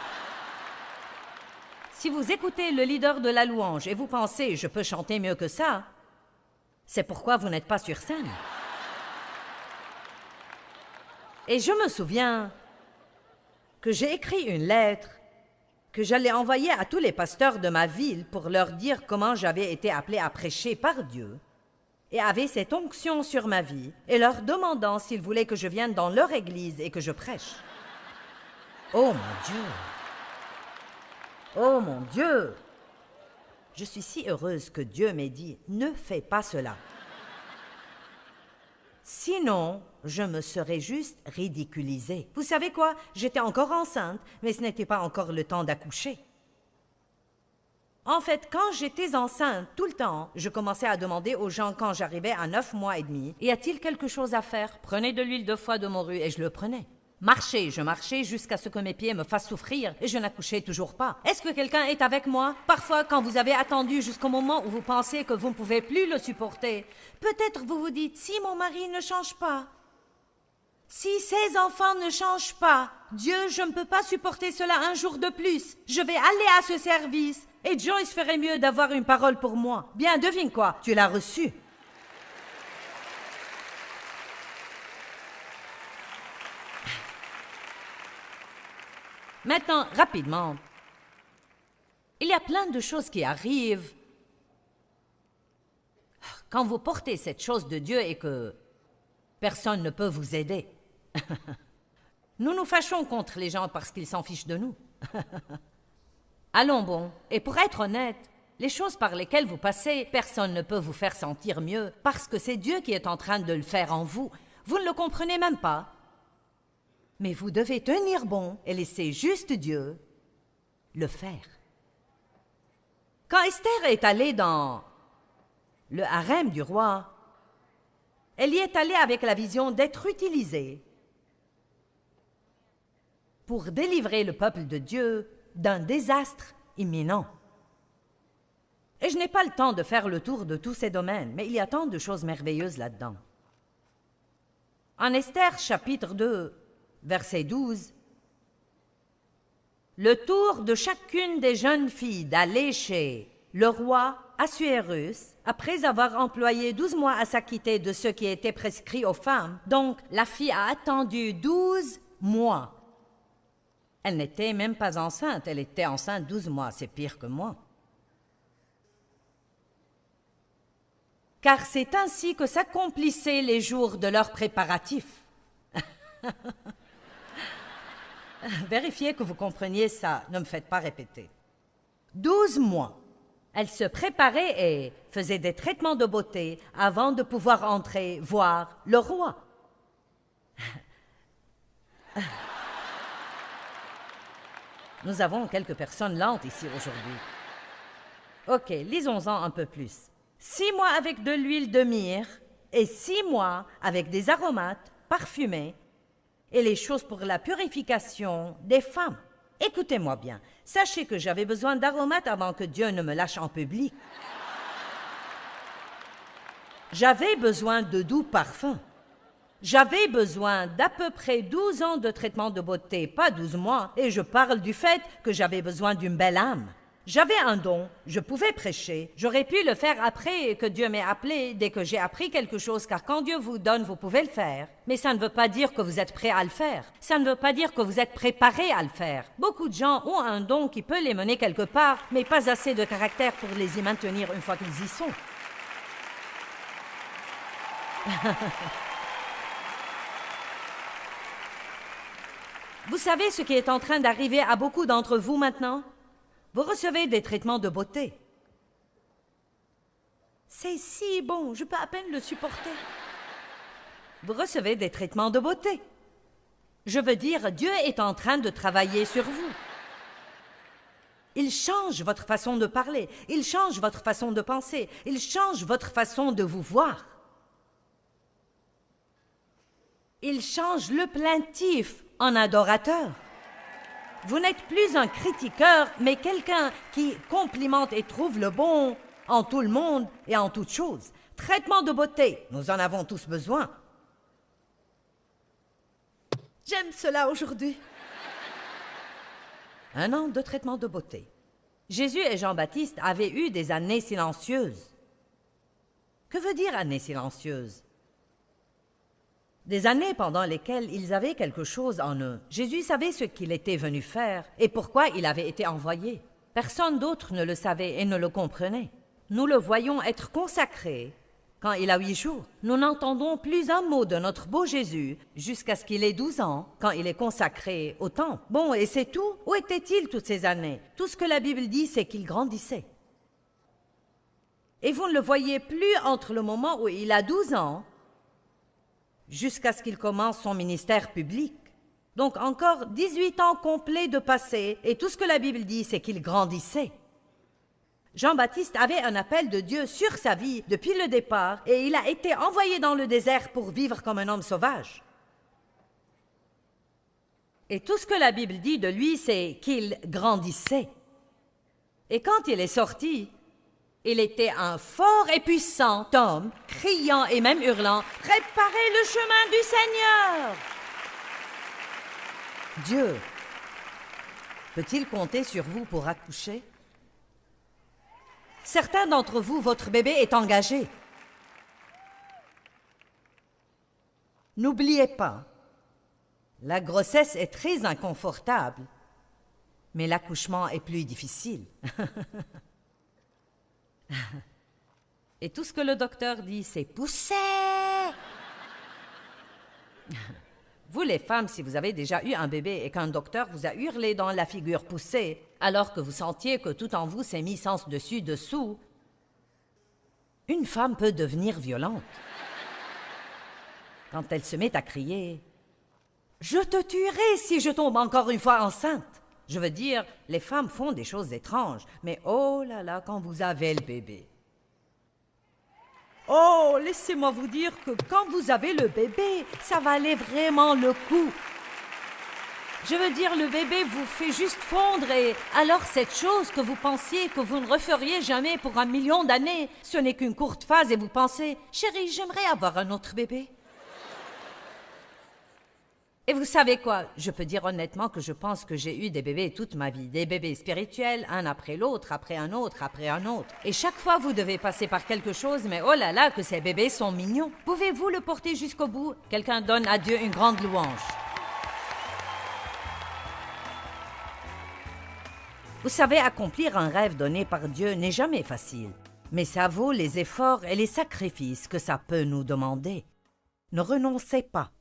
Si vous écoutez le leader de la louange et vous pensez « je peux chanter mieux que ça », c'est pourquoi vous n'êtes pas sur scène. Et je me souviens que j'ai écrit une lettre que j'allais envoyer à tous les pasteurs de ma ville pour leur dire comment j'avais été appelée à prêcher par Dieu et avait cette onction sur ma vie et leur demandant s'ils voulaient que je vienne dans leur église et que je prêche. Oh mon Dieu! Oh mon Dieu! Je suis si heureuse que Dieu m'ait dit « Ne fais pas cela ». Sinon, je me serais juste ridiculisée. Vous savez quoi? J'étais encore enceinte, mais ce n'était pas encore le temps d'accoucher. En fait, quand j'étais enceinte tout le temps, je commençais à demander aux gens quand j'arrivais à 9 mois et demi, « Y a-t-il quelque chose à faire? Prenez de l'huile de foie de morue » et je le prenais. Marcher, je marchais jusqu'à ce que mes pieds me fassent souffrir et je n'accouchais toujours pas. Est-ce que quelqu'un est avec moi? Parfois, quand vous avez attendu jusqu'au moment où vous pensez que vous ne pouvez plus le supporter, peut-être vous vous dites, si mon mari ne change pas, si ses enfants ne changent pas, Dieu, je ne peux pas supporter cela un jour de plus. Je vais aller à ce service et Joyce ferait mieux d'avoir une parole pour moi. Bien, devine quoi, tu l'as reçu. Maintenant, rapidement, il y a plein de choses qui arrivent quand vous portez cette chose de Dieu et que Personne ne peut vous aider. Nous nous fâchons contre les gens parce qu'ils s'en fichent de nous. Allons bon, et pour être honnête, les choses par lesquelles vous passez, personne ne peut vous faire sentir mieux parce que c'est Dieu qui est en train de le faire en vous. Vous ne le comprenez même pas. Mais vous devez tenir bon et laisser juste Dieu le faire. Quand Esther est allée dans le harem du roi, elle y est allée avec la vision d'être utilisée pour délivrer le peuple de Dieu d'un désastre imminent. Et je n'ai pas le temps de faire le tour de tous ces domaines, mais il y a tant de choses merveilleuses là-dedans. En Esther, chapitre 2, verset 12, « Le tour de chacune des jeunes filles d'aller chez le roi Assuérus, après avoir employé 12 mois à s'acquitter de ce qui était prescrit aux femmes. Donc, la fille a attendu 12 mois. Elle n'était même pas enceinte, elle était enceinte 12 mois, c'est pire que moi. Car c'est ainsi que s'accomplissaient les jours de leurs préparatifs. » Vérifiez que vous compreniez ça, ne me faites pas répéter. 12 mois. Elle se préparait et faisait des traitements de beauté avant de pouvoir entrer voir le roi. Nous avons quelques personnes lentes ici aujourd'hui. Ok, lisons-en un peu plus. 6 mois avec de l'huile de myrrhe et 6 mois avec des aromates parfumés et les choses pour la purification des femmes. Écoutez-moi bien, sachez que j'avais besoin d'aromates avant que Dieu ne me lâche en public. J'avais besoin de doux parfums. J'avais besoin d'à peu près 12 ans de traitement de beauté, pas 12 mois, et je parle du fait que j'avais besoin d'une belle âme. J'avais un don, je pouvais prêcher, j'aurais pu le faire après que Dieu m'ait appelé, dès que j'ai appris quelque chose, car quand Dieu vous donne, vous pouvez le faire. Mais ça ne veut pas dire que vous êtes prêt à le faire. Ça ne veut pas dire que vous êtes préparé à le faire. Beaucoup de gens ont un don qui peut les mener quelque part, mais pas assez de caractère pour les y maintenir une fois qu'ils y sont. Vous savez ce qui est en train d'arriver à beaucoup d'entre vous maintenant? Vous recevez des traitements de beauté. C'est si bon, je peux à peine le supporter. Vous recevez des traitements de beauté. Je veux dire, Dieu est en train de travailler sur vous. Il change votre façon de parler, il change votre façon de penser, il change votre façon de vous voir. Il change le plaintif en adorateur. Vous n'êtes plus un critiqueur, mais quelqu'un qui complimente et trouve le bon en tout le monde et en toutes choses. Traitement de beauté, nous en avons tous besoin. J'aime cela aujourd'hui. 1 an de traitement de beauté. Jésus et Jean-Baptiste avaient eu des années silencieuses. Que veut dire années silencieuses? Des années pendant lesquelles ils avaient quelque chose en eux. Jésus savait ce qu'il était venu faire et pourquoi il avait été envoyé. Personne d'autre ne le savait et ne le comprenait. Nous le voyons être consacré quand il a 8 jours. Nous n'entendons plus un mot de notre beau Jésus jusqu'à ce qu'il ait 12 ans, quand il est consacré au temple. Bon, et c'est tout? Où était-il toutes ces années? Tout ce que la Bible dit, c'est qu'il grandissait. Et vous ne le voyez plus entre le moment où il a 12 ans jusqu'à ce qu'il commence son ministère public. Donc encore 18 ans complets de passé, et tout ce que la Bible dit, c'est qu'il grandissait. Jean-Baptiste avait un appel de Dieu sur sa vie depuis le départ, et il a été envoyé dans le désert pour vivre comme un homme sauvage. Et tout ce que la Bible dit de lui, c'est qu'il grandissait. Et quand il est sorti, il était un fort et puissant homme, criant et même hurlant « Préparez le chemin du Seigneur !» Dieu peut-il compter sur vous pour accoucher? Certains d'entre vous, votre bébé est engagé. N'oubliez pas, la grossesse est très inconfortable, mais l'accouchement est plus difficile. Et tout ce que le docteur dit, c'est « poussez !» Vous les femmes, si vous avez déjà eu un bébé et qu'un docteur vous a hurlé dans la figure poussée, alors que vous sentiez que tout en vous s'est mis sens dessus, dessous, une femme peut devenir violente. Quand elle se met à crier « Je te tuerai si je tombe encore une fois enceinte !» Je veux dire, les femmes font des choses étranges, mais oh là là, quand vous avez le bébé. Oh, laissez-moi vous dire que quand vous avez le bébé, ça valait vraiment le coup. Je veux dire, le bébé vous fait juste fondre et alors cette chose que vous pensiez que vous ne referiez jamais pour 1 million d'années, ce n'est qu'une courte phase et vous pensez « Chérie, j'aimerais avoir un autre bébé. » Et vous savez quoi? Je peux dire honnêtement que je pense que j'ai eu des bébés toute ma vie. Des bébés spirituels, un après l'autre, après un autre, après un autre. Et chaque fois, vous devez passer par quelque chose, mais oh là là, que ces bébés sont mignons. Pouvez-vous le porter jusqu'au bout? Quelqu'un donne à Dieu une grande louange. Vous savez, accomplir un rêve donné par Dieu n'est jamais facile. Mais ça vaut les efforts et les sacrifices que ça peut nous demander. Ne renoncez pas.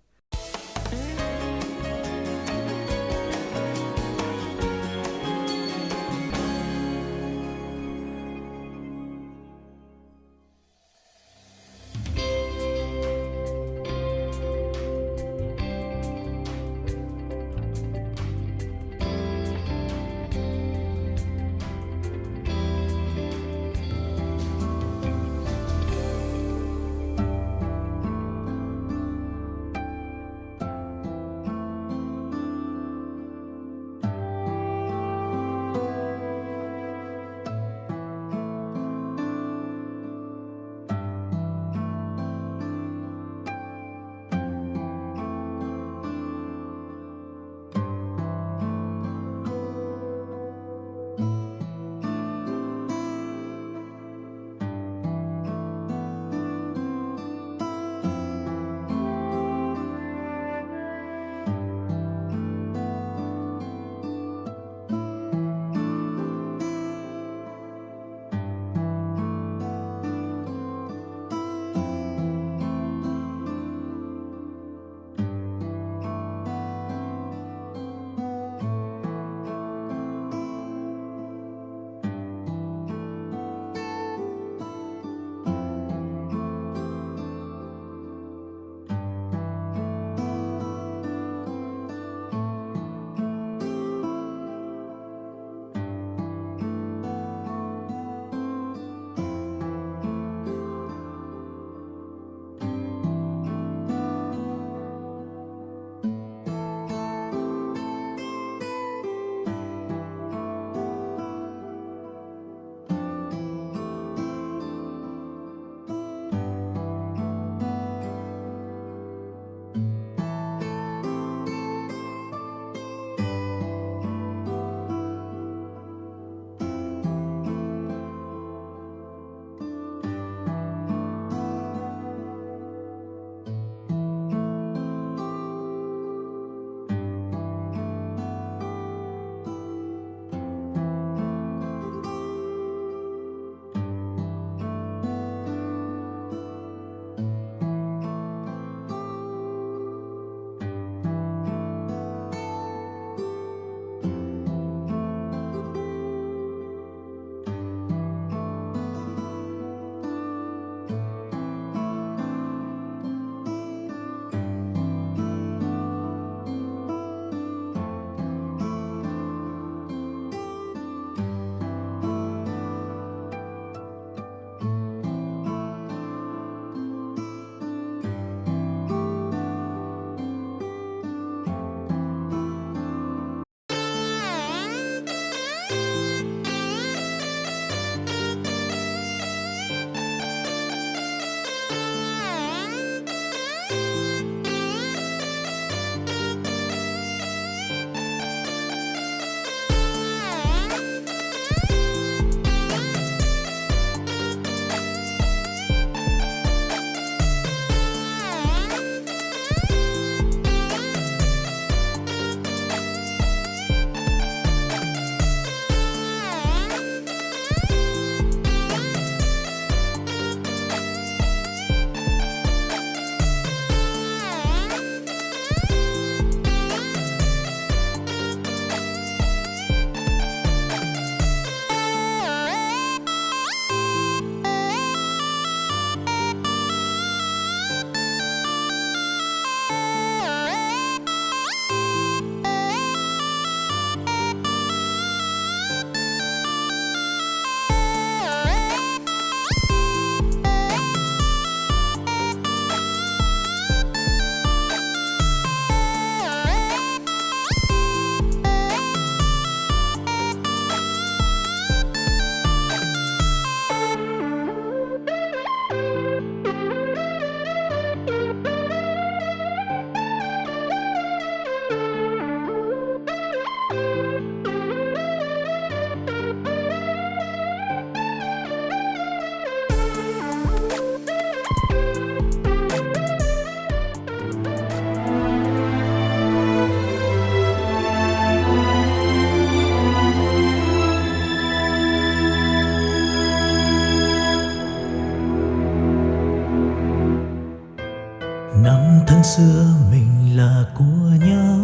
xưa mình là của nhau,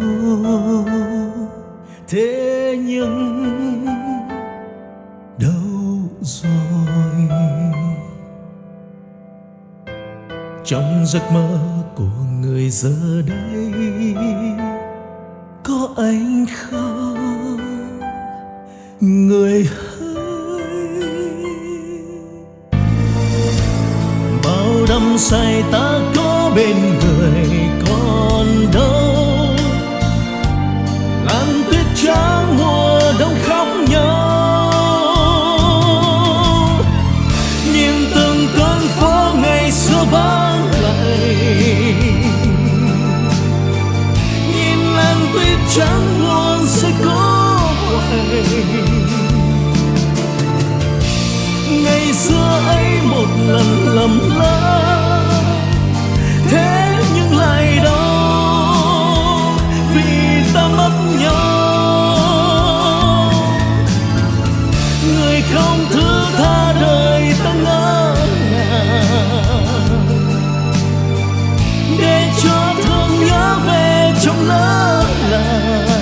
thế nhưng đâu rồi? Trong giấc mơ của người giờ đây có anh không người hỡi? Bao đắm say ta có bên người còn đâu, làn tuyết trắng mùa đông khóc nhau, nhìn từng con phố ngày xưa vắng lặng, nhìn làn tuyết trắng buồn sẽ có quay. Ngày xưa ấy một lần lầm lỡ, thế nhưng lại đau vì ta mất nhau. Người không thứ tha đời ta ngỡ ngàng, để cho thương nhớ về trong lỡ làng.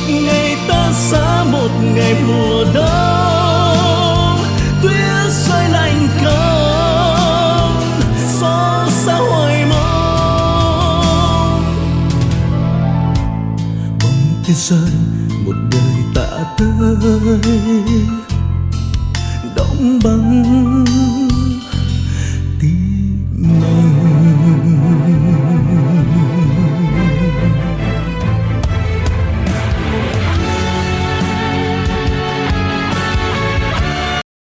Ngày ta xa một ngày mùa đông, tuyết rơi lạnh cóng, xót xa hoài mong. Bóng tuyết rơi một đời tạ tới, đóng băng